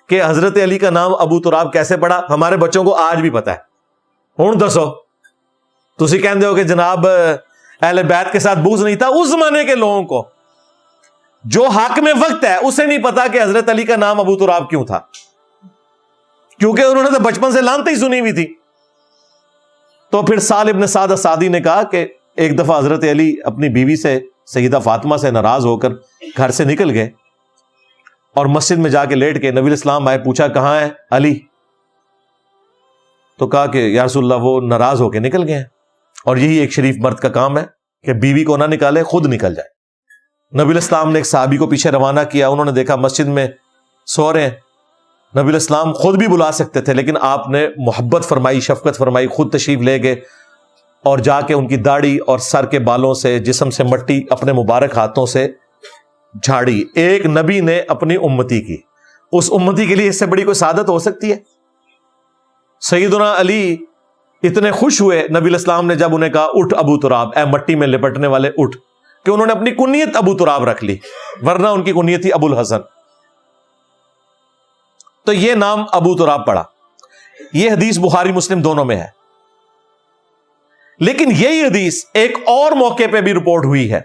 کہ حضرت علی کا نام ابو تراب کیسے پڑا. ہمارے بچوں کو آج بھی پتا ہے. ہوں دسو تسی کہندے ہو کہ جناب اہل بیت کے ساتھ بغض نہیں تھا. اس زمانے کے لوگوں کو جو حاکم وقت ہے اسے نہیں پتا کہ حضرت علی کا نام ابو تراب کیوں تھا، کیونکہ انہوں نے تو بچپن سے لعنتیں ہی سنی ہوئی تھی. تو پھر سال ابن سعد الساعدی نے کہا کہ ایک دفعہ حضرت علی اپنی بیوی سے سیدہ فاطمہ سے ناراض ہو کر گھر سے نکل گئے اور مسجد میں جا کے لیٹ کے نبی الاسلام آئے. پوچھا کہاں ہے علی؟ تو کہا کہ یا رسول اللہ وہ ناراض ہو کے نکل گئے ہیں. اور یہی ایک شریف مرد کا کام ہے کہ بیوی کو نہ نکالے، خود نکل جائے. نبی الاسلام نے ایک صحابی کو پیچھے روانہ کیا. انہوں نے دیکھا مسجد میں سو رہے ہیں. نبی الاسلام خود بھی بلا سکتے تھے لیکن آپ نے محبت فرمائی، شفقت فرمائی، خود تشریف لے گئے اور جا کے ان کی داڑھی اور سر کے بالوں سے، جسم سے مٹی اپنے مبارک ہاتھوں سے جھاڑی. ایک نبی نے اپنی امتی کی، اس امتی کے لیے اس سے بڑی کوئی سعادت ہو سکتی ہے؟ سیدنا علی اتنے خوش ہوئے نبی الاسلام نے جب انہیں کہا اٹھ ابو تراب، اے مٹی میں لپٹنے والے اٹھ، کہ انہوں نے اپنی کنیت ابو تراب رکھ لی، ورنہ ان کی کنیت تھی ابو الحسن. تو یہ نام ابو تراب پڑا. یہ حدیث بخاری مسلم دونوں میں ہے. لیکن یہی حدیث ایک اور موقع پہ بھی رپورٹ ہوئی ہے.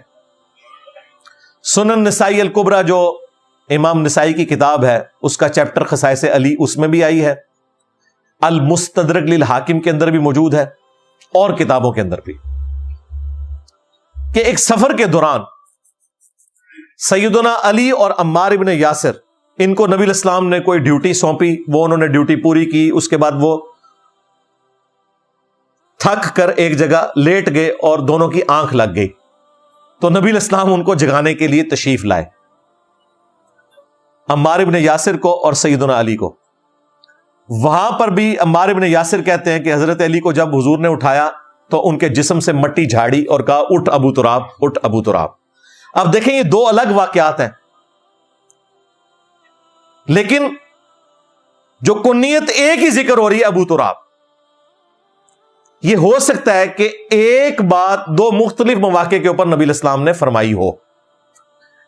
سنن نسائی الکبریٰ جو امام نسائی کی کتاب ہے اس کا چیپٹر خصائص علی، اس میں بھی آئی ہے. المستدرک للحاکم کے اندر بھی موجود ہے اور کتابوں کے اندر بھی، کہ ایک سفر کے دوران سیدنا علی اور عمار ابن یاسر، ان کو نبی الاسلام نے کوئی ڈیوٹی سونپی، وہ انہوں نے ڈیوٹی پوری کی. اس کے بعد وہ تھک کر ایک جگہ لیٹ گئے اور دونوں کی آنکھ لگ گئی. تو نبی الاسلام ان کو جگانے کے لیے تشریف لائے، عمار ابن یاسر کو اور سیدنا علی کو. وہاں پر بھی عمار ابن یاسر کہتے ہیں کہ حضرت علی کو جب حضور نے اٹھایا تو ان کے جسم سے مٹی جھاڑی اور کہا اٹھ ابو تراب، اٹھ ابو تراب. اب دیکھیں یہ دو الگ واقعات ہیں، لیکن جو کنیت ایک ہی ذکر ہو رہی ہے ابو تراب. یہ ہو سکتا ہے کہ ایک بات دو مختلف مواقع کے اوپر نبی الاسلام نے فرمائی ہو.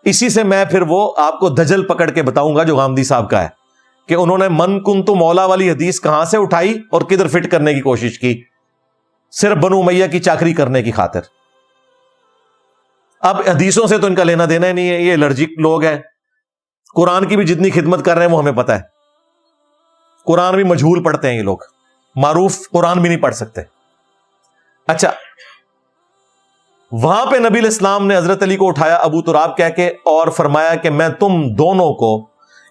اسی سے میں پھر وہ آپ کو دجل پکڑ کے بتاؤں گا جو غامدی صاحب کا ہے، کہ انہوں نے من کنت مولا والی حدیث کہاں سے اٹھائی اور کدھر فٹ کرنے کی کوشش کی، صرف بنو امیہ کی چاکری کرنے کی خاطر. اب حدیثوں سے تو ان کا لینا دینا ہی نہیں ہے، یہ الرجک لوگ ہیں. قرآن کی بھی جتنی خدمت کر رہے ہیں وہ ہمیں پتہ ہے. قرآن بھی مجہول پڑھتے ہیں یہ لوگ، معروف قرآن بھی نہیں پڑھ سکتے. اچھا، وہاں پہ نبی الاسلام نے حضرت علی کو اٹھایا ابو تراب کہہ کے اور فرمایا کہ میں تم دونوں کو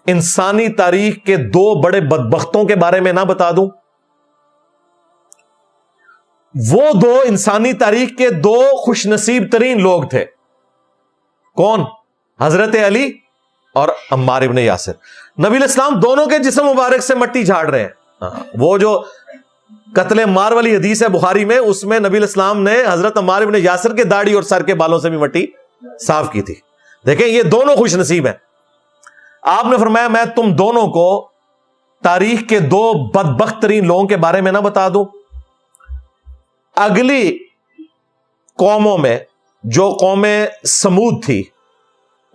انسانی تاریخ کے دو بڑے بدبختوں کے بارے میں نہ بتا دوں؟ وہ دو انسانی تاریخ کے دو خوش نصیب ترین لوگ تھے. کون؟ حضرت علی اور عمار ابن یاسر. نبی الاسلام دونوں کے جسم مبارک سے مٹی جھاڑ رہے ہیں. وہ جو قتل عمار والی حدیث ہے بخاری میں، اس میں نبی الاسلام نے حضرت عمار ابن یاسر کے داڑھی اور سر کے بالوں سے بھی مٹی صاف کی تھی. دیکھیں یہ دونوں خوش نصیب ہیں. آپ نے فرمایا میں تم دونوں کو تاریخ کے دو بدبخت ترین لوگوں کے بارے میں نہ بتا دوں؟ اگلی قوموں میں جو قوم سمود تھی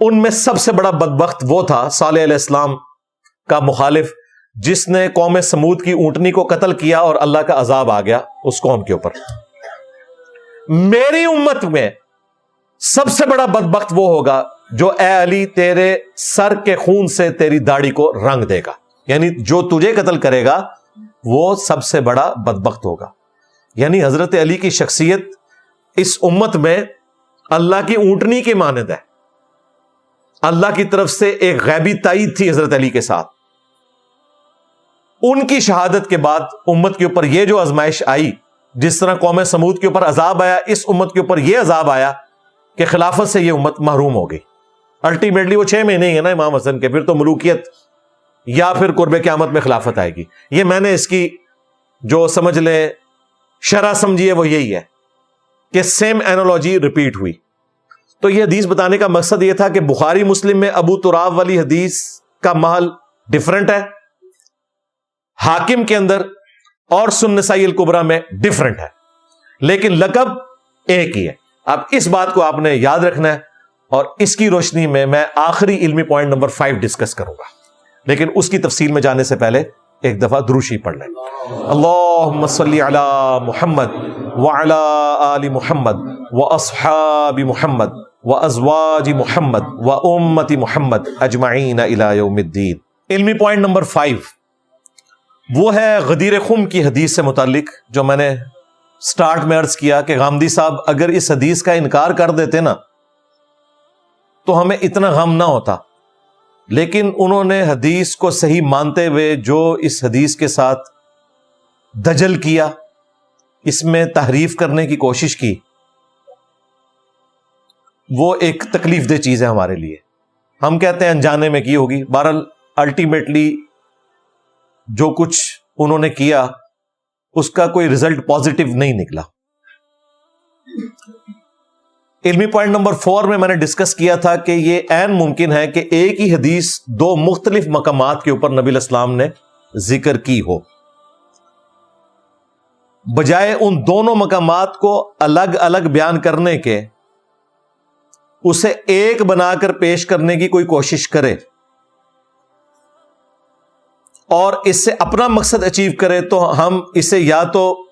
ان میں سب سے بڑا بدبخت وہ تھا صالح علیہ السلام کا مخالف، جس نے قوم سمود کی اونٹنی کو قتل کیا اور اللہ کا عذاب آ گیا اس قوم کے اوپر. میری امت میں سب سے بڑا بدبخت وہ ہوگا جو اے علی تیرے سر کے خون سے تیری داڑھی کو رنگ دے گا، یعنی جو تجھے قتل کرے گا وہ سب سے بڑا بدبخت ہوگا. یعنی حضرت علی کی شخصیت اس امت میں اللہ کی اونٹنی کے مانند ہے. اللہ کی طرف سے ایک غیبی تائید تھی حضرت علی کے ساتھ. ان کی شہادت کے بعد امت کے اوپر یہ جو آزمائش آئی، جس طرح قوم سمود کے اوپر عذاب آیا، اس امت کے اوپر یہ عذاب آیا کہ خلافت سے یہ امت محروم ہو گئی۔ الٹیمیٹلی وہ 6 مہینے ہی ہے نا امام حسن کے، پھر تو ملوکیت یا پھر قرب قیامت میں خلافت آئے گی۔ یہ میں نے اس کی جو سمجھ لیں شرح سمجھی ہے وہ یہی ہے کہ سیم اینالوجی ریپیٹ ہوئی۔ تو یہ حدیث بتانے کا مقصد یہ تھا کہ بخاری مسلم میں ابو تراب والی حدیث کا محل ڈیفرنٹ ہے، حاکم کے اندر اور سنن نسائی الکبریٰ میں ڈیفرنٹ ہے، لیکن لقب ایک ہی ہے۔ اب اس بات کو آپ نے یاد رکھنا ہے، اور اس کی روشنی میں آخری علمی پوائنٹ نمبر 5 ڈسکس کروں گا، لیکن اس کی تفصیل میں جانے سے پہلے ایک دفعہ دروشی پڑھ لیں۔ اللہم صلی علی محمد وعلی آل محمد واصحاب محمد وازواج محمد وامت محمد اجمعین الی یوم الدین۔ علمی پوائنٹ نمبر 5 وہ ہے غدیر خم کی حدیث سے متعلق، جو میں نے سٹارٹ میں عرض کیا کہ غامدی صاحب اگر اس حدیث کا انکار کر دیتے نا تو ہمیں اتنا غم نہ ہوتا، لیکن انہوں نے حدیث کو صحیح مانتے ہوئے جو اس حدیث کے ساتھ دجل کیا، اس میں تحریف کرنے کی کوشش کی، وہ ایک تکلیف دہ چیز ہے ہمارے لیے۔ ہم کہتے ہیں انجانے میں کی ہوگی، بہرحال الٹیمیٹلی جو کچھ انہوں نے کیا اس کا کوئی رزلٹ پازیٹیو نہیں نکلا۔ علمی پوائنٹ نمبر 4 میں نے ڈسکس کیا تھا کہ یہ عین ممکن ہے کہ ایک ہی حدیث 2 مختلف مقامات کے اوپر نبی علیہ السلام نے ذکر کی ہو، بجائے ان دونوں مقامات کو الگ الگ بیان کرنے کے اسے ایک بنا کر پیش کرنے کی کوئی کوشش کرے اور اس سے اپنا مقصد اچیو کرے، تو ہم اسے یا تو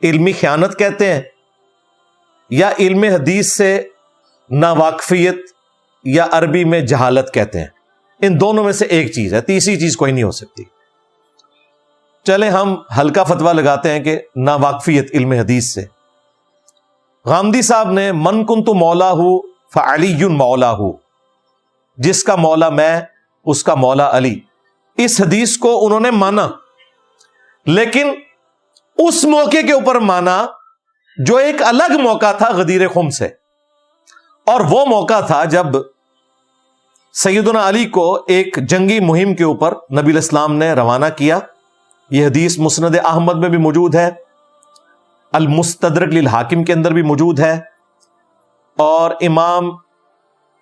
علمی خیانت کہتے ہیں یا علم حدیث سے ناواقفیت یا عربی میں جہالت کہتے ہیں۔ ان دونوں میں سے ایک چیز ہے، تیسری چیز کوئی نہیں ہو سکتی۔ چلے ہم ہلکا فتویٰ لگاتے ہیں کہ ناواقفیت علم حدیث سے۔ غامدی صاحب نے من کنت مولا فعلی مولا، جس کا مولا میں اس کا مولا علی، اس حدیث کو انہوں نے مانا، لیکن اس موقع کے اوپر مانا جو ایک الگ موقع تھا غدیر خم سے، اور وہ موقع تھا جب سیدنا علی کو ایک جنگی مہم کے اوپر نبی علیہ السلام نے روانہ کیا۔ یہ حدیث مسند احمد میں بھی موجود ہے، المستدرک للحاکم کے اندر بھی موجود ہے، اور امام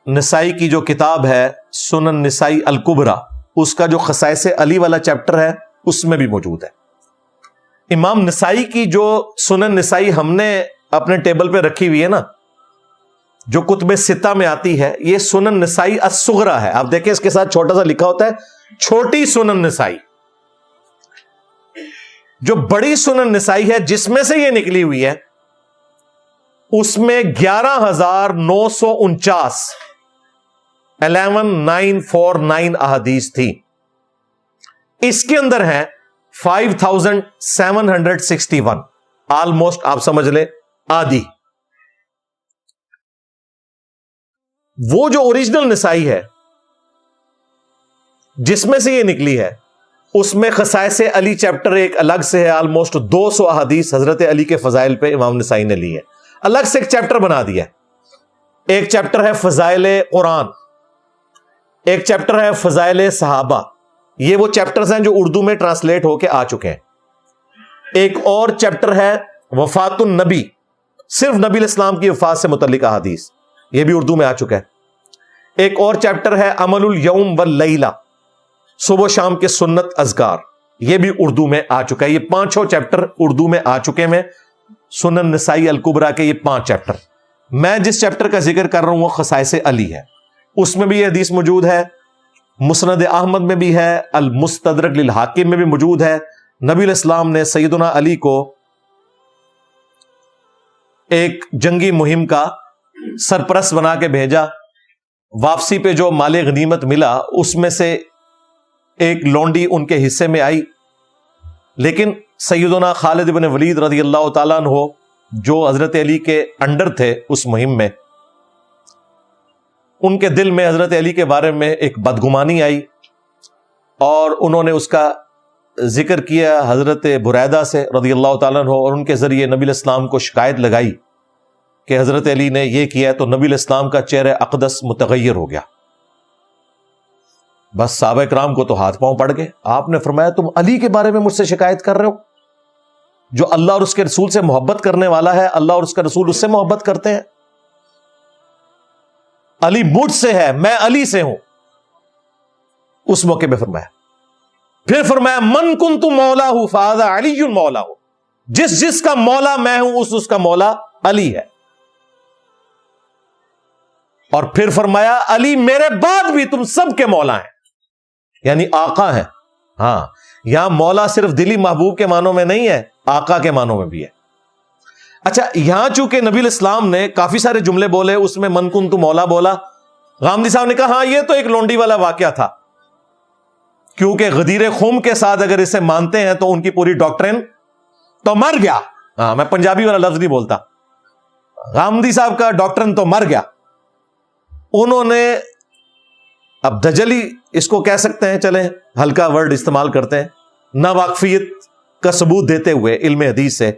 نسائی کی جو کتاب ہے سنن نسائی الکبریٰ، اس کا جو خصائص علی والا چیپٹر ہے اس میں بھی موجود ہے۔ امام نسائی کی جو سنن نسائی ہم نے اپنے ٹیبل پہ رکھی ہوئی ہے نا، جو کتب ستہ میں آتی ہے، یہ سنن نسائی الصغریٰ ہے۔ آپ دیکھیں اس کے ساتھ چھوٹا سا لکھا ہوتا ہے چھوٹی سنن نسائی۔ جو بڑی سنن نسائی ہے جس میں سے یہ نکلی ہوئی ہے، اس میں 11,949 11949 احادیث تھی۔ اس کے اندر ہے 5761، آلموسٹ آپ سمجھ لیں آدھی۔ وہ جو اوریجنل نسائی ہے جس میں سے یہ نکلی ہے، اس میں خصائص علی چیپٹر ایک الگ سے ہے، آلموسٹ 200 احادیث حضرت علی کے فضائل پہ امام نسائی نے لی ہے، الگ سے ایک چیپٹر بنا دیا ہے۔ ایک چیپٹر ہے فضائل قرآن، ایک چیپٹر ہے فضائل صحابہ، یہ وہ چیپٹرز ہیں جو اردو میں ٹرانسلیٹ ہو کے آ چکے ہیں۔ ایک اور چیپٹر ہے وفات النبی، صرف نبی علیہ السلام کی وفات سے متعلق احادیث، یہ بھی اردو میں آ چکا ہے۔ ایک اور چیپٹر ہے عمل الیوم واللیلہ، صبح و شام کے سنت اذکار، یہ بھی اردو میں آ چکا ہے۔ یہ 5 چیپٹر اردو میں آ چکے ہیں سنن نسائی الکبریٰ کے، یہ 5 چیپٹر۔ میں جس چیپٹر کا ذکر کر رہا ہوں وہ خصائص علی ہے، اس میں بھی یہ حدیث موجود ہے، مسند احمد میں بھی ہے، المستدرک للحاکم میں بھی موجود ہے۔ نبی علیہ السلام نے سیدنا علی کو ایک جنگی مہم کا سرپرست بنا کے بھیجا، واپسی پہ جو مال غنیمت ملا اس میں سے ایک لونڈی ان کے حصے میں آئی، لیکن سیدنا خالد بن ولید رضی اللہ تعالیٰ عنہ جو حضرت علی کے انڈر تھے اس مہم میں، ان کے دل میں حضرت علی کے بارے میں ایک بدگمانی آئی اور انہوں نے اس کا ذکر کیا حضرت بریدہ سے رضی اللہ تعالیٰ عنہ، اور ان کے ذریعے نبی علیہ السلام کو شکایت لگائی کہ حضرت علی نے یہ کیا، تو نبی علیہ السلام کا چہرہ اقدس متغیر ہو گیا. بس صحابہ کرام کو تو ہاتھ پاؤں پڑ گئے. آپ نے فرمایا تم علی کے بارے میں مجھ سے شکایت کر رہے ہو، جو اللہ اور اس کے رسول سے محبت کرنے والا ہے، اللہ اور اس کا رسول اس سے محبت کرتے ہیں. علی مجھ سے ہے، میں علی سے ہوں. اس موقع پہ فرمایا، پھر فرمایا من کنت مولا ہوں فہذا علی مولا ہوں، جس کا مولا میں ہوں اس کا مولا علی ہے. اور پھر فرمایا علی میرے بعد بھی تم سب کے مولا ہیں، یعنی آقا ہیں. ہاں، یہاں مولا صرف دلی محبوب کے معنوں میں نہیں ہے، آقا کے معنوں میں بھی ہے. اچھا، یہاں چونکہ نبی علیہ السلام نے کافی سارے جملے بولے، اس میں من کنت مولا بولا. غامدی صاحب نے کہا ہاں یہ تو ایک لونڈی والا واقعہ تھا، کیونکہ غدیر خم کے ساتھ اگر اسے مانتے ہیں تو ان کی پوری ڈاکٹرن تو مر گیا. ہاں، میں پنجابی والا لفظ نہیں بولتا، غامدی صاحب کا ڈاکٹرن تو مر گیا. انہوں نے اب دجلی اس کو کہہ سکتے ہیں، چلیں ہلکا ورڈ استعمال کرتے ہیں، ناواقفیت کا ثبوت دیتے ہوئے علم حدیث سے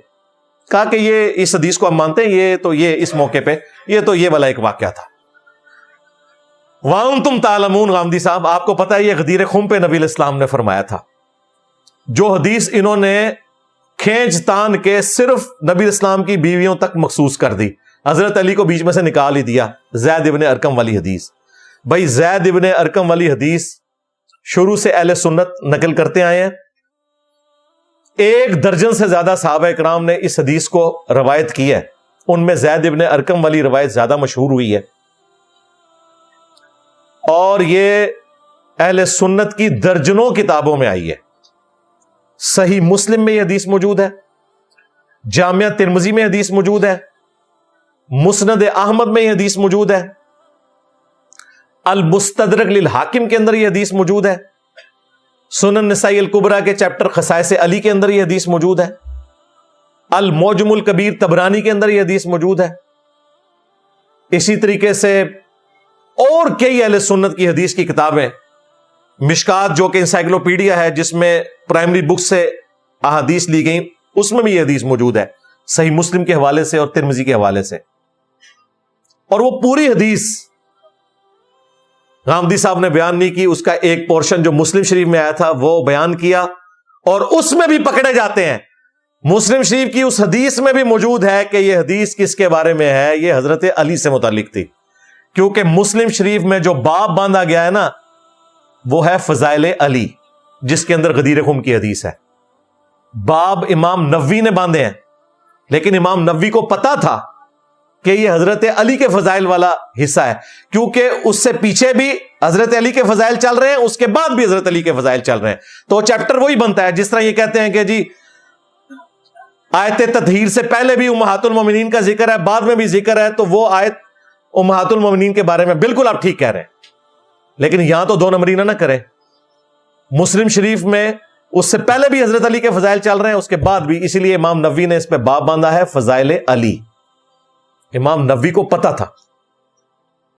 کہا کہ یہ اس حدیث کو ہم مانتے ہیں، یہ اس موقع پہ یہ والا ایک واقعہ تھا. وَأَنْتُمْ تَعْلَمُونَ، غامدی صاحب آپ کو پتا ہے یہ غدیر خم پہ نبی علیہ السلام نے فرمایا تھا. جو حدیث انہوں نے کھینچ تان کے صرف نبی علیہ السلام کی بیویوں تک مخصوص کر دی، حضرت علی کو بیچ میں سے نکال ہی دیا. زید ابن ارقم والی حدیث، بھائی زید ابن ارقم والی حدیث شروع سے اہل سنت نقل کرتے آئے ہیں. 1 درجن سے زیادہ صحابہ اکرام نے اس حدیث کو روایت کی ہے، ان میں زید ابن ارقم والی روایت زیادہ مشہور ہوئی ہے، اور یہ اہل سنت کی درجنوں کتابوں میں آئی ہے. صحیح مسلم میں یہ حدیث موجود ہے، جامعہ ترمذی میں حدیث موجود ہے، مسند احمد میں یہ حدیث موجود ہے، المستدرک للحاکم کے اندر یہ حدیث موجود ہے، سنن نسائی الکبریٰ کے چیپٹر خصائص علی کے اندر یہ حدیث موجود ہے، المعجم الکبیر طبرانی کے اندر یہ حدیث موجود ہے. اسی طریقے سے اور کئی اہل سنت کی حدیث کی کتابیں، مشکات جو کہ انسائکلوپیڈیا ہے جس میں پرائمری بک سے احادیث لی گئیں، اس میں بھی یہ حدیث موجود ہے، صحیح مسلم کے حوالے سے اور ترمذی کے حوالے سے. اور وہ پوری حدیث غامدی صاحب نے بیان نہیں کی، اس کا ایک پورشن جو مسلم شریف میں آیا تھا وہ بیان کیا، اور اس میں بھی پکڑے جاتے ہیں. مسلم شریف کی اس حدیث میں بھی موجود ہے کہ یہ حدیث کس کے بارے میں ہے، یہ حضرت علی سے متعلق تھی، کیونکہ مسلم شریف میں جو باب باندھا گیا ہے نا وہ ہے فضائل علی، جس کے اندر غدیر خم کی حدیث ہے. باب امام نووی نے باندھے ہیں، لیکن امام نووی کو پتا تھا کہ یہ حضرت علی کے فضائل والا حصہ ہے، کیونکہ اس سے پیچھے بھی حضرت علی کے فضائل چل رہے ہیں، اس کے بعد بھی حضرت علی کے فضائل چل رہے ہیں، تو چیپٹر وہی بنتا ہے. جس طرح یہ کہتے ہیں کہ جی آیت تطہیر سے پہلے بھی امہات المومنین کا ذکر ہے، بعد میں بھی ذکر ہے، تو وہ آیت امہات المومنین کے بارے میں بالکل آپ ٹھیک کہہ رہے ہیں، لیکن یہاں تو 2 نمبرینہ نہ کریں. مسلم شریف میں اس سے پہلے بھی حضرت علی کے فضائل چل رہے ہیں، اس کے بعد بھی، اسی لیے امام نووی نے اس پہ باب باندھا ہے فضائل علی. امام نووی کو پتا تھا